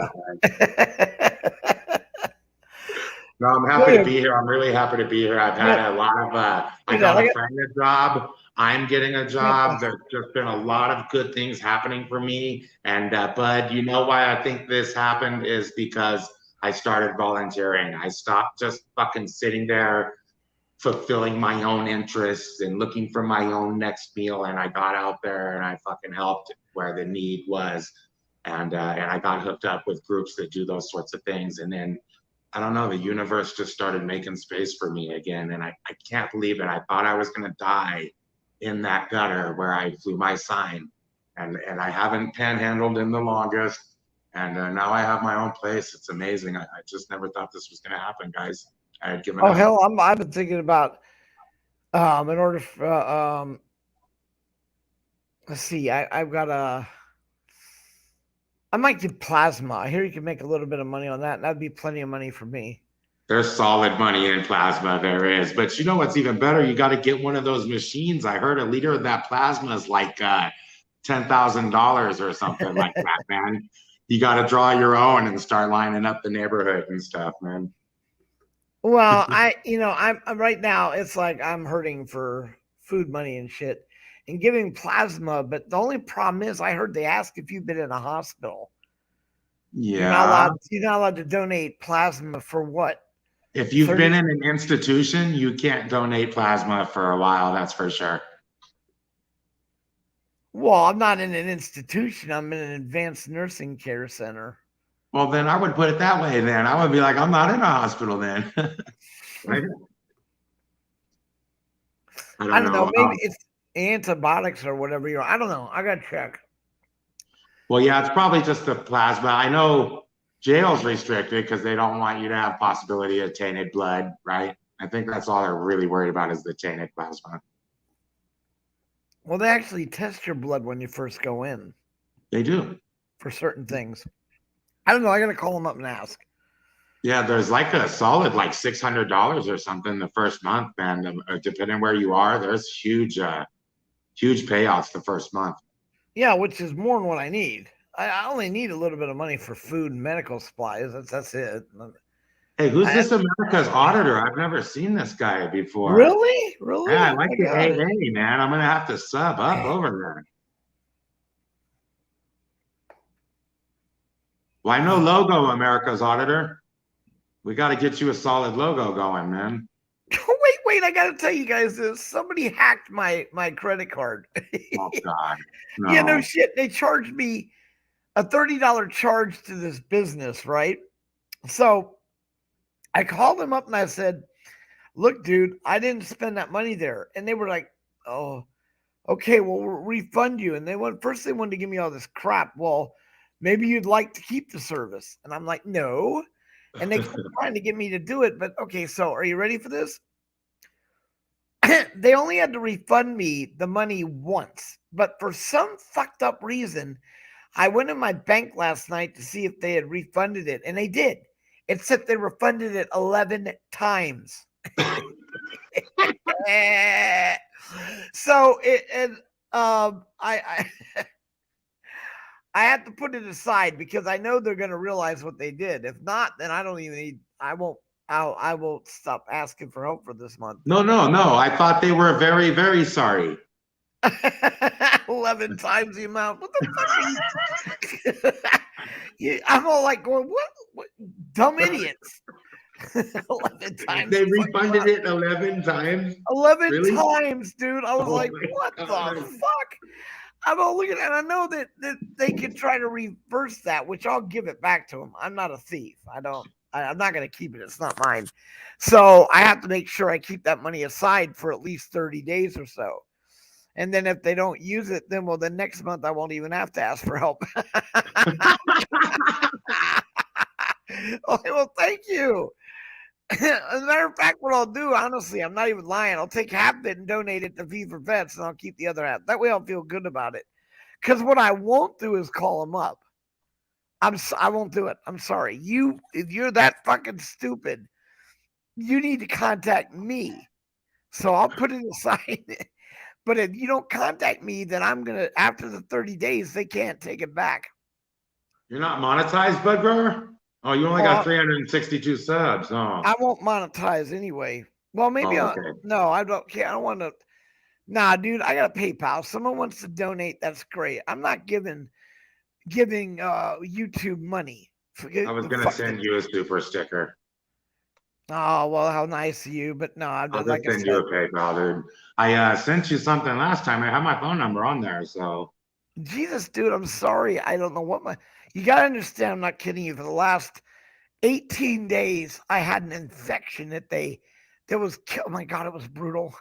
No, I'm Go happy to ahead. be here. I'm really happy to be here. I've had But a lot of, I look at that. got I a got friend a job. I'm getting a job. fantastic. There's just been a lot of good things happening for me. And, Bud, you know why I think this happened is because I started volunteering. I stopped just fucking sitting there fulfilling my own interests and looking for my own next meal. And I got out there and I fucking helped where the need was. And I got hooked up with groups that do those sorts of things. And then I don't know, the universe just started making space for me again. And I can't believe it. I thought I was going to die in that gutter where I flew my sign. And I haven't panhandled in the longest. And now I have my own place. It's amazing. I just never thought this was going to happen, guys. I had given Oh up. hell, I've been thinking about in order for let's see, I've got a. I might get plasma. I hear you can make a little bit of money on that. That'd be plenty of money for me. There's solid money in plasma. There is. But you know what's even better? You got to get one of those machines. I heard a liter of that plasma is like $10,000 or something like that, man. You got to draw your own and start lining up the neighborhood and stuff, man. Well, I'm right now. It's like I'm hurting for food money and shit, and giving plasma. But the only problem is, I heard they ask if you've been in a hospital. You're not Yeah. allowed. You're not allowed to donate plasma for what? If you've 30. been in an institution, you can't donate plasma for a while. That's for sure. Well, I'm not in an institution. I'm in an advanced nursing care center. Well, then I would put it that way. Then I would be like, I'm not in a hospital then. Right? I I don't don't know. know. Maybe it's antibiotics or whatever. I don't know. I got to check. Well, yeah, it's probably just the plasma. I know jail's restricted because they don't want you to have possibility of tainted blood, right? I think that's all they're really worried about is the tainted plasma. Well, they actually test your blood when you first go in They do. for certain things. I don't know. I got to call them up and ask. Yeah, there's like a solid like $600 or something the first month, man. Depending where you are, there's huge payouts the first month. Yeah, which is more than what I need. I only need a little bit of money for food and medical supplies. That's it. Hey, who's I, this America's auditor? I've never seen this guy before. really? Yeah, I Really? Oh like my the God. AA, man. I'm gonna have to sub up over there. Why no logo, America's auditor? We got to get you a solid logo going, man. Wait! I gotta tell you guys this. Somebody hacked my credit card. Oh God, Yeah, no no. shit. They charged me a $30 charge to this business, right? So I called them up and I said, "Look, dude, I didn't spend that money there." And they were like, "Oh, okay, well, we'll refund you." And they wanted to give me all this crap. Well, maybe you'd like to keep the service. And I'm like, no. And they kept trying to get me to do it. But okay, so are you ready for this? They only had to refund me the money once, but for some fucked up reason, I went in my bank last night to see if they had refunded it, and they did. Except they refunded it 11 times. So I I have to put it aside because I know they're going to realize what they did. If not, then I don't even need. I won't stop asking for help for this month. No, no, no. I thought they were very, very sorry. 11 times the amount. What the fuck are you? I'm all like going, what dumb idiots. 11 times. They refunded it 11 times. 11 Really? times, dude. I was Oh like, my what God. the fuck? I'm all looking and I know that they can try to reverse that, which I'll give it back to them. I'm not a thief. I'm not going to keep it. It's not mine. So I have to make sure I keep that money aside for at least 30 days or so. And then if they don't use it, then the next month I won't even have to ask for help. Okay, well, thank you. As a matter of fact, what I'll do, honestly, I'm not even lying. I'll take half of it and donate it to Fee for Vets, and I'll keep the other half. That way, I'll feel good about it. Because what I won't do is call them up. I won't do it. I'm sorry. If you're that fucking stupid, you need to contact me. So I'll put it aside. But if you don't contact me, then I'm gonna after the 30 days they can't take it back. You're not monetized, Bud Grower? Oh, you only got Well, 362 subs. I Oh. won't monetize anyway. Well, maybe Oh, I okay. no, I don't care. I don't want to. Nah, dude, I got a PayPal. Someone wants to donate. That's great. I'm not giving YouTube money. I Forget was the gonna fuck. send you a super sticker. Oh well, how nice of you. But no, I'll like just I send you said, a PayPal, dude. I sent you something last time. I have my phone number on there, so Jesus, dude, I'm sorry. I don't know what my. You gotta understand. I'm not kidding you. For the last 18 days, I had an infection that was. Oh my god, it was brutal.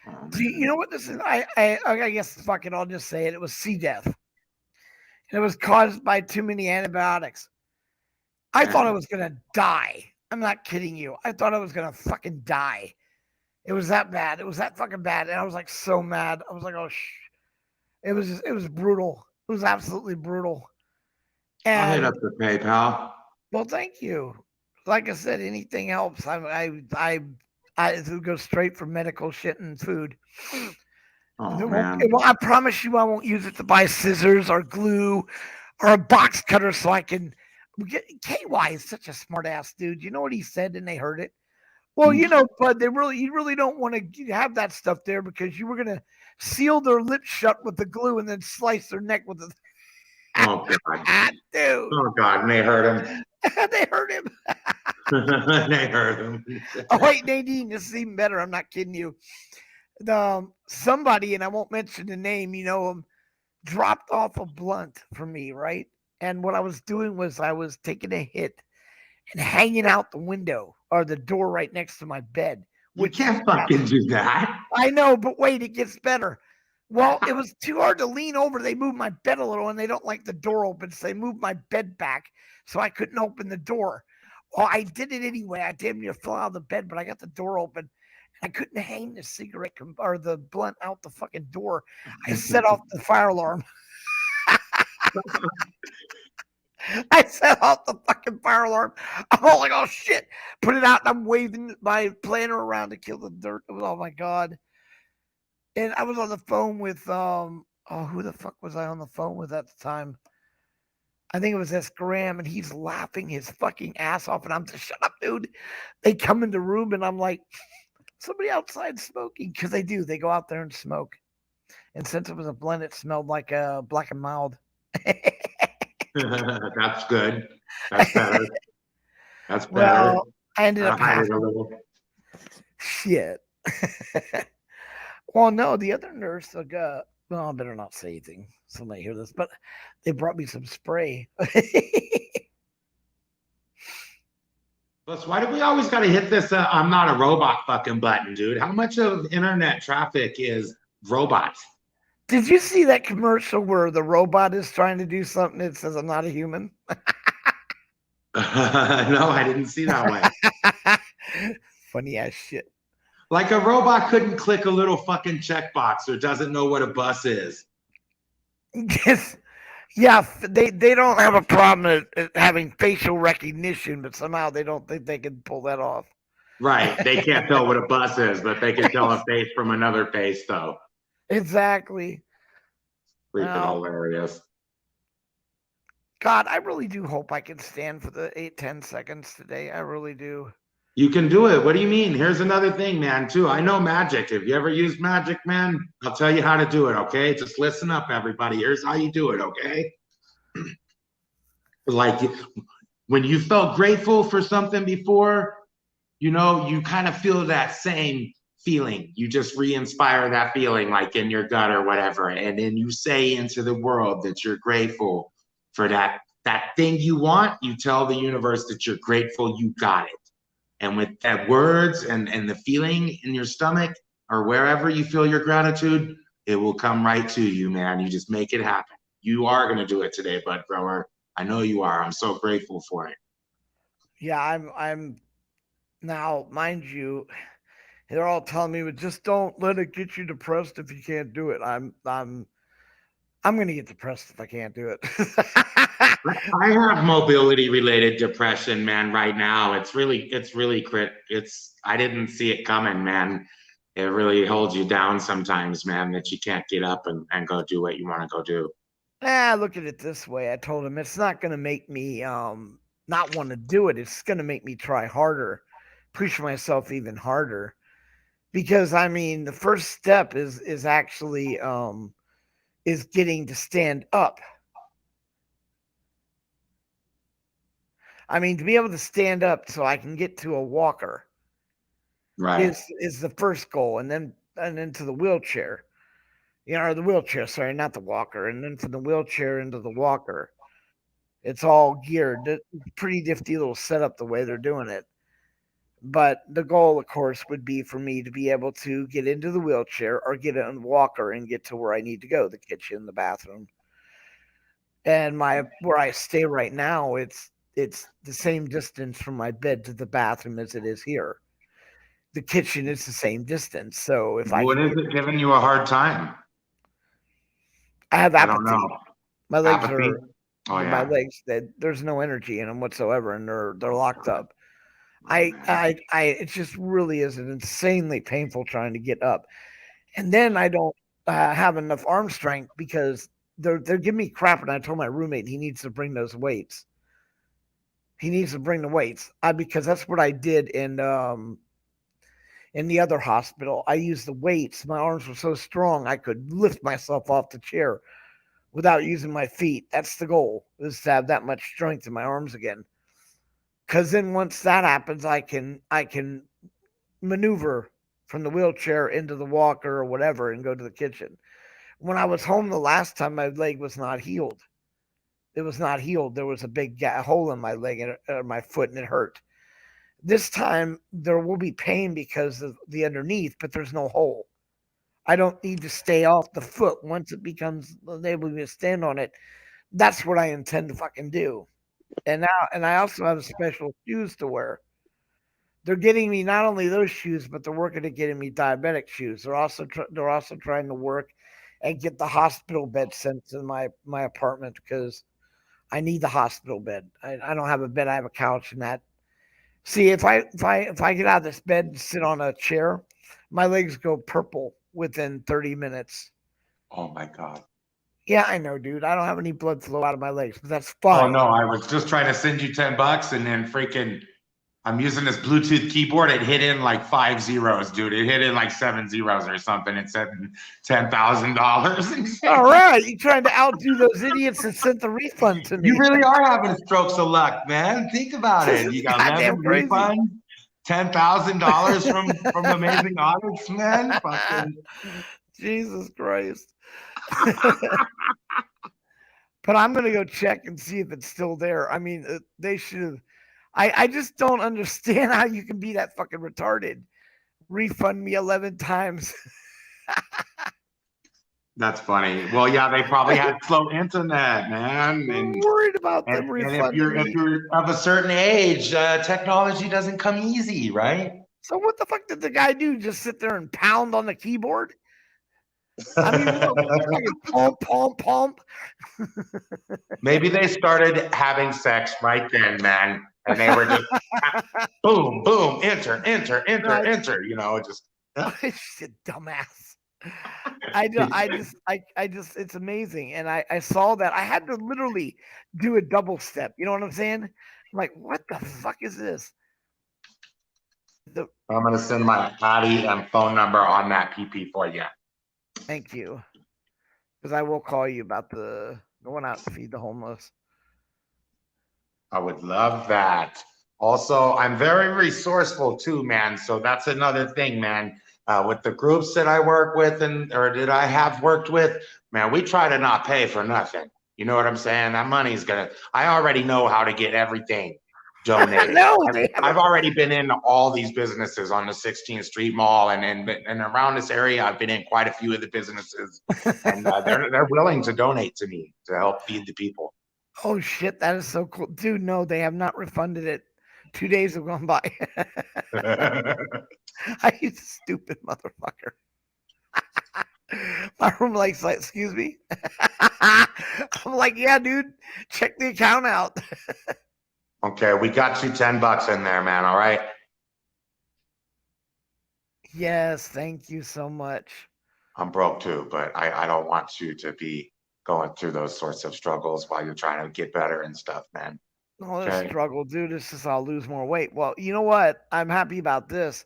oh Do you man. know what this is? I guess fuck it. I'll just say it. It was C death. And it was caused by too many antibiotics. I thought I Man. was gonna die. I'm not kidding you. I thought I was gonna fucking die. It was that bad. It was that fucking bad, and I was like so mad. I was like, oh it was brutal. It was absolutely brutal. I'll hit And up the PayPal. well, thank you. Like I said, anything helps. I it goes straight for medical shit and food. Oh man. I promise you, I won't use it to buy scissors or glue or a box cutter so I can get. KY is such a smart ass dude. You know what he said, and they heard it. Well, you know, but you really don't want to have that stuff there because you were gonna seal their lips shut with the glue and then slice their neck with the Oh god. dude. Oh god. And they hurt him. They hurt him. They hurt him. Oh wait, Nadine, this is even better. I'm not kidding you. Somebody, and I won't mention the name, you know, dropped off a blunt for me, right? And what I was doing was I was taking a hit and hanging out the window or the door right next to my bed. You Which can't fucking do that. I know, but wait, it gets better. Well, it was too hard to lean over. They moved my bed a little and they don't like the door open. So they moved my bed back so I couldn't open the door. Well, I did it anyway. I damn near fell out of the bed, but I got the door open. I couldn't hang the cigarette or the blunt out the fucking door. I set off the fire alarm. I set off the fucking fire alarm. I'm all like, oh shit. Put it out and I'm waving my planner around to kill the dirt. Oh my God. And I was on the phone with who the fuck was I on the phone with at the time? I think it was S. Graham, and he's laughing his fucking ass off, and I'm just shut up, dude. They come in the room, and I'm like, somebody outside smoking because they do. They go out there and smoke. And since it was a blend, it smelled like Black and Mild. That's good. That's better. That's better. Well, I ended up Hide it a having little. shit. Well, no, the other nurse, well, I better not say anything. Somebody hear this, but they brought me some spray. Plus, why do we always got to hit this I'm not a robot fucking button, dude? How much of internet traffic is robots? Did you see that commercial where the robot is trying to do something that says, I'm not a human? No, I didn't see that one. Funny ass shit. Like a robot couldn't click a little fucking checkbox or doesn't know what a bus is. Yeah, they don't have a problem at having facial recognition, but somehow they don't think they can pull that off. Right. They can't tell what a bus is, but they can tell a face from another face, though. Exactly. Freaking hilarious. God, I really do hope I can stand for the 8-10 seconds today. I really do. You can do it. What do you mean? Here's another thing, man, too. I know magic. If you ever used magic, man, I'll tell you how to do it, okay? Just listen up, everybody. Here's how you do it, okay? Like when you felt grateful for something before, you know, you kind of feel that same feeling. You just re-inspire that feeling like in your gut or whatever. And then you say into the world that you're grateful for that thing you want. You tell the universe that you're grateful you got it. And with that words and the feeling in your stomach or wherever you feel your gratitude, it will come right to you, man. You just make it happen. You are going to do it today, Bud Grower. I know you are. I'm so grateful for it. Yeah, I'm now, mind you, they're all telling me, but just don't let it get you depressed if you can't do it. I'm gonna get depressed if I can't do it. I have mobility related depression, man, right now. It's I didn't see it coming, man. it really holds you down sometimes, man, that you can't get up and go do what you want to go do. Look at it this way. I told him it's not going to make me not want to do it. It's going to make me try harder, push myself even harder. Because I mean, the first step is actually is getting to stand up. I mean, to be able to stand up so I can get to a walker Right. is the first goal, and then to the wheelchair. Or the wheelchair, sorry, not the walker, and then from the wheelchair into the walker. It's all geared. It's pretty nifty little setup the way they're doing it. But the goal, of course, would be for me to be able to get into the wheelchair or get in the walker and get to where I need to go, the kitchen, the bathroom. And where I stay right now, it's the same distance from my bed to the bathroom as it is here. The kitchen is the same distance. So if I What can is it giving you a hard time? I have I don't apathy. know. My legs Apathy? are Oh my yeah. legs that there's no energy in them whatsoever, and they're locked up. Oh man. It just really is an insanely painful trying to get up. And then I don't have enough arm strength because they're giving me crap. And I told my roommate he needs to bring those weights. He needs to bring the weights. Because that's what I did in the other hospital. I used the weights. My arms were so strong I could lift myself off the chair without using my feet. That's the goal, is to have that much strength in my arms again. Because then once that happens, I can maneuver from the wheelchair into the walker or whatever and go to the kitchen. When I was home the last time, my leg was not healed. It was not healed. There was a big hole in my leg and my foot, and it hurt. This time there will be pain because of the underneath, but there's no hole. I don't need to stay off the foot once it becomes able to stand on it. That's what I intend to fucking do. And I also have special shoes to wear. They're getting me not only those shoes, but they're working at getting me diabetic shoes. They're also trying to work and get the hospital bed sent to my apartment because I need the hospital bed. I don't have a bed. I have a couch and that. See, if I get out of this bed and sit on a chair, my legs go purple within 30 minutes. Oh my God. Yeah, I know, dude. I don't have any blood flow out of my legs, but that's Oh fine. no, I was just trying to send you $10 and then freaking I'm using this Bluetooth keyboard. It hit in like 5 zeros, dude. It hit in like 7 zeros or something. It said $10,000. All right, you trying to outdo those idiots that sent the refund to You me? really are having strokes of luck, man. Think about This it. is You got goddamn 11 crazy. refunds, $10,000 from Amazing Audits, man. Fucking. Jesus Christ. But I'm going to go check and see if it's still there. I mean, they should have. I just don't understand how you can be that fucking retarded. Refund me 11 times. That's funny. Well, yeah, they probably had slow internet, man, I'm worried about and them and if refunding you're if me. you're of a certain age, technology doesn't come easy, right? So what the fuck did the guy do? Just sit there and pound on the keyboard? I mean, what fucking pump, pump, Maybe they started having sex right then, man, and they were just boom, boom, enter, enter, enter, pump? enter. Just Shit, dumbass. I just, it's amazing. And I saw that. I had to literally do a double step. You know what I'm saying? I'm like, what the fuck is this? The, I'm gonna send my body and phone number on that PP for you. Thank you. Because I will call you about the going out to feed the homeless. I would love that. Also, I'm very resourceful too, man. So that's another thing, man. With the groups that I work with and or that I have worked with, man, we try to not pay for nothing. You know what I'm saying? That money's gonna. I already know how to get everything donated. No, I've, they haven't. I've already been into all these businesses on the 16th Street Mall and around this area. I've been in quite a few of the businesses, and they're willing to donate to me to help feed the people. Oh shit, that is so cool, dude. No, they have not refunded it. 2 days have gone by. I you stupid motherfucker. My room like, excuse me. I'm like, yeah, dude. Check the account out. Okay, we got you $10 in there, man. All right. Yes, thank you so much. I'm broke too, but I don't want you to be going through those sorts of struggles while you're trying to get better and stuff, man. All this Okay. struggle, dude. This is I'll lose more weight. Well, you know what? I'm happy about this.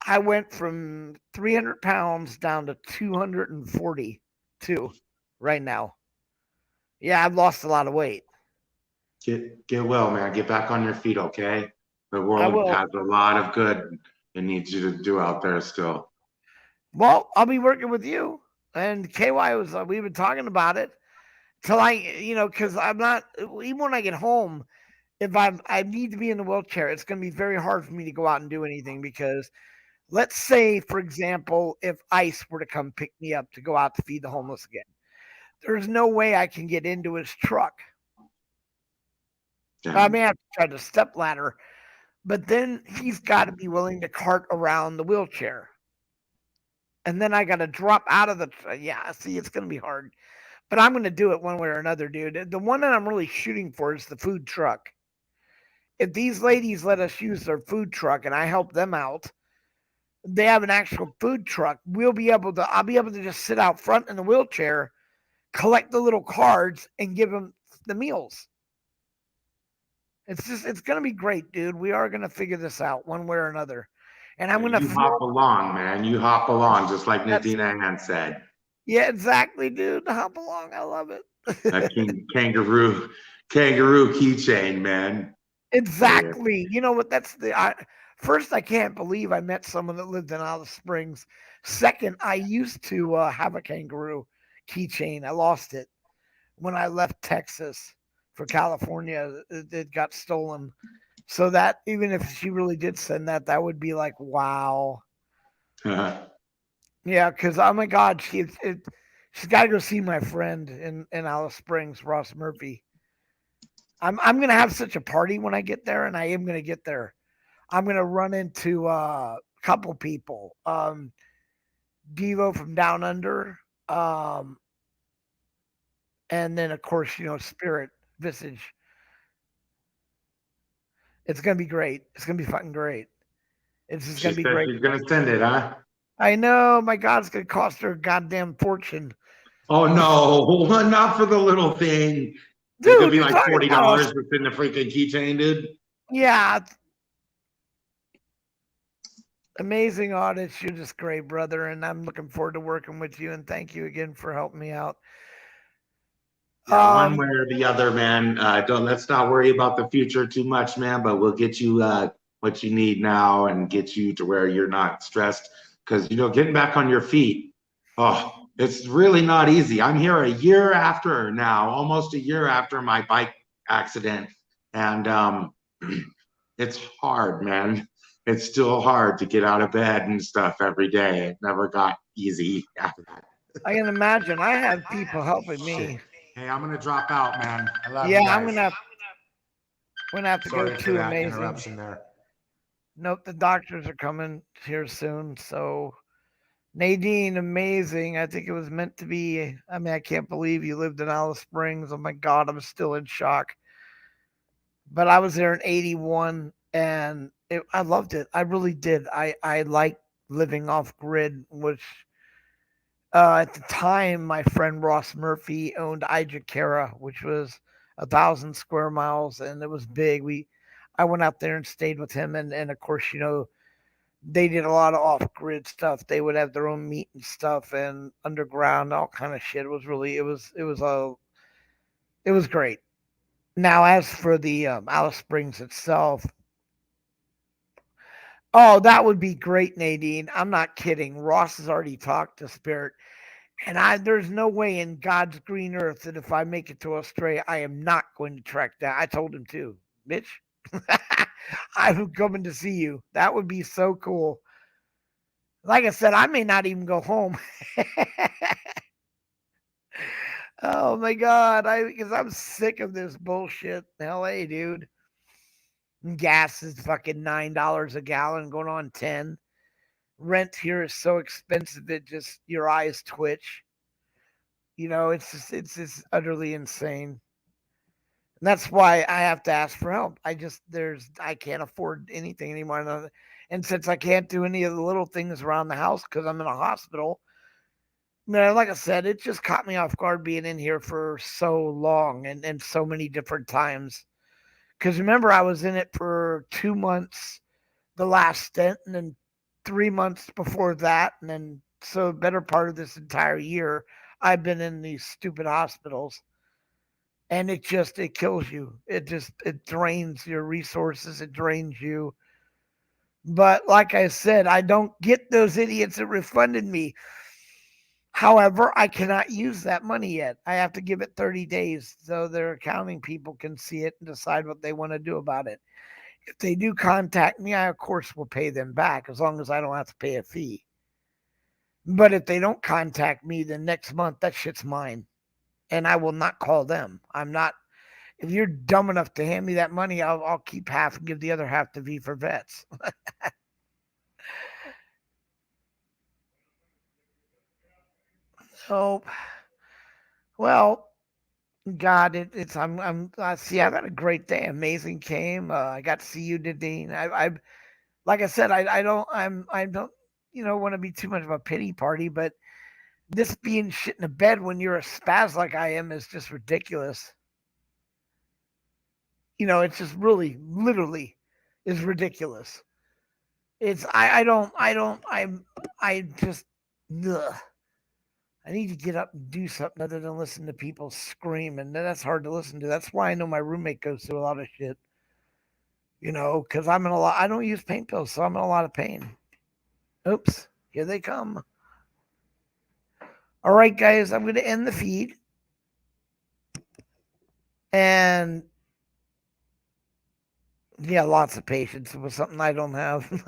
I went from 300 pounds down to 242 right now. Yeah, I've lost a lot of weight. Get well, man. Get back on your feet, okay? The I world will. has a lot of good it needs you to do out there still. Well, I'll be working with you. And KY was, we've been talking about it till because I'm not, even when I get home, if I need to be in the wheelchair, it's going to be very hard for me to go out and do anything because let's say, for example, if ICE were to come pick me up to go out to feed the homeless again, there's no way I can get into his truck. I may Damn. have to try the step ladder, but then he's got to be willing to cart around the wheelchair. And then I got to drop out of the. Yeah, see, it's going to be hard. But I'm going to do it one way or another, dude. The one that I'm really shooting for is the food truck. If these ladies let us use their food truck and I help them out, they have an actual food truck. I'll be able to just sit out front in the wheelchair, collect the little cards, and give them the meals. It's going to be great, dude. We are going to figure this out one way or another. And I'm Yeah, going to you float. hop along, man. You hop along, just like That's, Nadina Ann said. yeah, exactly, dude. Hop along. I love That it. kangaroo keychain, man. Yeah. Exactly. You know what? First, I can't believe I met someone that lived in Alice Springs. Second, I used to have a kangaroo keychain. I lost it when I left Texas for California. It got stolen. So that even if she really did send that, that would be like, wow. Yeah, because oh my God, she's got to go see my friend in Alice Springs, Ross Murphy. I'm gonna have such a party when I get there, and I am gonna get there. I'm gonna run into a couple people. Devo from Down Under, um, and then of course Spirit Visage. It's gonna be great. It's gonna be fucking great. It's just She gonna be said great. she's gonna send it, huh? I know. My God, it's gonna cost her a goddamn fortune, Oh no, not for the little thing. It's gonna dude. be You're like talking forty about dollars within the freaking keychain, dude. yeah, amazing audits. You're just great, brother, and I'm looking forward to working with you. And thank you again for helping me out. Yeah, one Um, way or the other, man. Don't let's not worry about the future too much, man. But we'll get you what you need now and get you to where you're not stressed. Because getting back on your feet, oh, it's really not easy. I'm here a year after now, almost a year after my bike accident, and it's hard, man. It's still hard to get out of bed and stuff every day. It never got easy after that. I can imagine. I have people helping Shit. me. Hey, I'm gonna drop out, man. I love Yeah, you I'm guys. gonna have to go Sorry for too. that Amazing. interruption there. Nope, the doctors are coming here soon. So Nadine, amazing. I think it was meant to be. I mean, I can't believe you lived in Alice Springs. Oh my God, I'm still in shock. But I was there in '81, and I loved it. I really did. I liked living off grid, which at the time my friend Ross Murphy owned Ijakara, which was 1,000 square miles, and it was big. I went out there and stayed with him, and of course they did a lot of off grid stuff. They would have their own meat and stuff, and underground, all kind of shit. It was really it was great. Now, as for the Alice Springs itself, oh, that would be great, Nadine. I'm not kidding. Ross has already talked to Spirit, and there's no way in God's green earth that if I make it to Australia, I am not going to track that. I told him to, Mitch. I'm coming to see you. That would be so cool. Like I said, I may not even go home. Oh my God, because I'm sick of this bullshit in LA, dude. Gas is fucking $9 a gallon, going on 10. Rent here is so expensive that just your eyes twitch. It's just utterly insane. And that's why I have to ask for help. I can't afford anything anymore. And since I can't do any of the little things around the house because I'm in a hospital, man, like I said, it just caught me off guard being in here for so long and so many different times. Because remember, I was in it for 2 months, the last stint, and then 3 months before that, and then so better part of this entire year, I've been in these stupid hospitals, and it kills you. It drains your resources. It drains you. But like I said, I don't get those idiots that refunded me. However, I cannot use that money yet. I have to give it 30 days so their accounting people can see it and decide what they want to do about it. If they do contact me, I of course will pay them back as long as I don't have to pay a fee. But if they don't contact me, then next month that shit's mine. And I will not call them. I'm not. If you're dumb enough to hand me that money, I'll keep half and give the other half to V for Vets. So, well, God, it's I'm see. I've had a great day. Amazing came. I got to see you, Nadine. I like I said, I don't want to be too much of a pity party, but this being shit in the bed when you're a spaz like I am is just ridiculous. It's just really, literally, is ridiculous. It's I just ugh. I need to get up and do something other than listen to people scream, and that's hard to listen to. That's why I know my roommate goes through a lot of shit. Because I'm in a lot. I don't use pain pills, so I'm in a lot of pain. Oops, here they come. All right, guys, I'm going to end the feed, and yeah, lots of patience with something I don't have.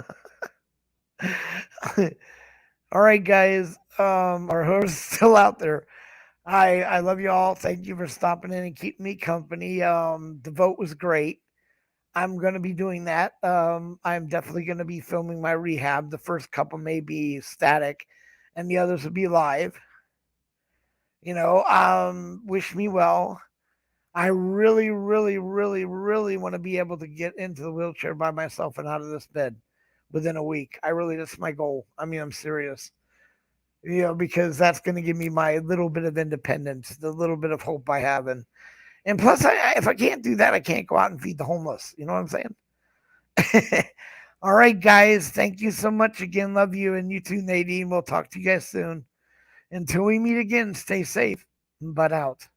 All right, guys, or who's still out there. I love you all. Thank you for stopping in and keeping me company. The vote was great. I'm going to be doing that. I'm definitely going to be filming my rehab. The first couple may be static, and the others will be live. Wish me well. I really, really, really, really want to be able to get into the wheelchair by myself and out of this bed within a week. That's my goal. I mean, I'm serious. Because that's going to give me my little bit of independence, the little bit of hope I have, and plus, if I can't do that, I can't go out and feed the homeless. You know what I'm saying? All right, guys. Thank you so much again. Love you, and you too, Nadine. We'll talk to you guys soon. Until we meet again, stay safe. But out.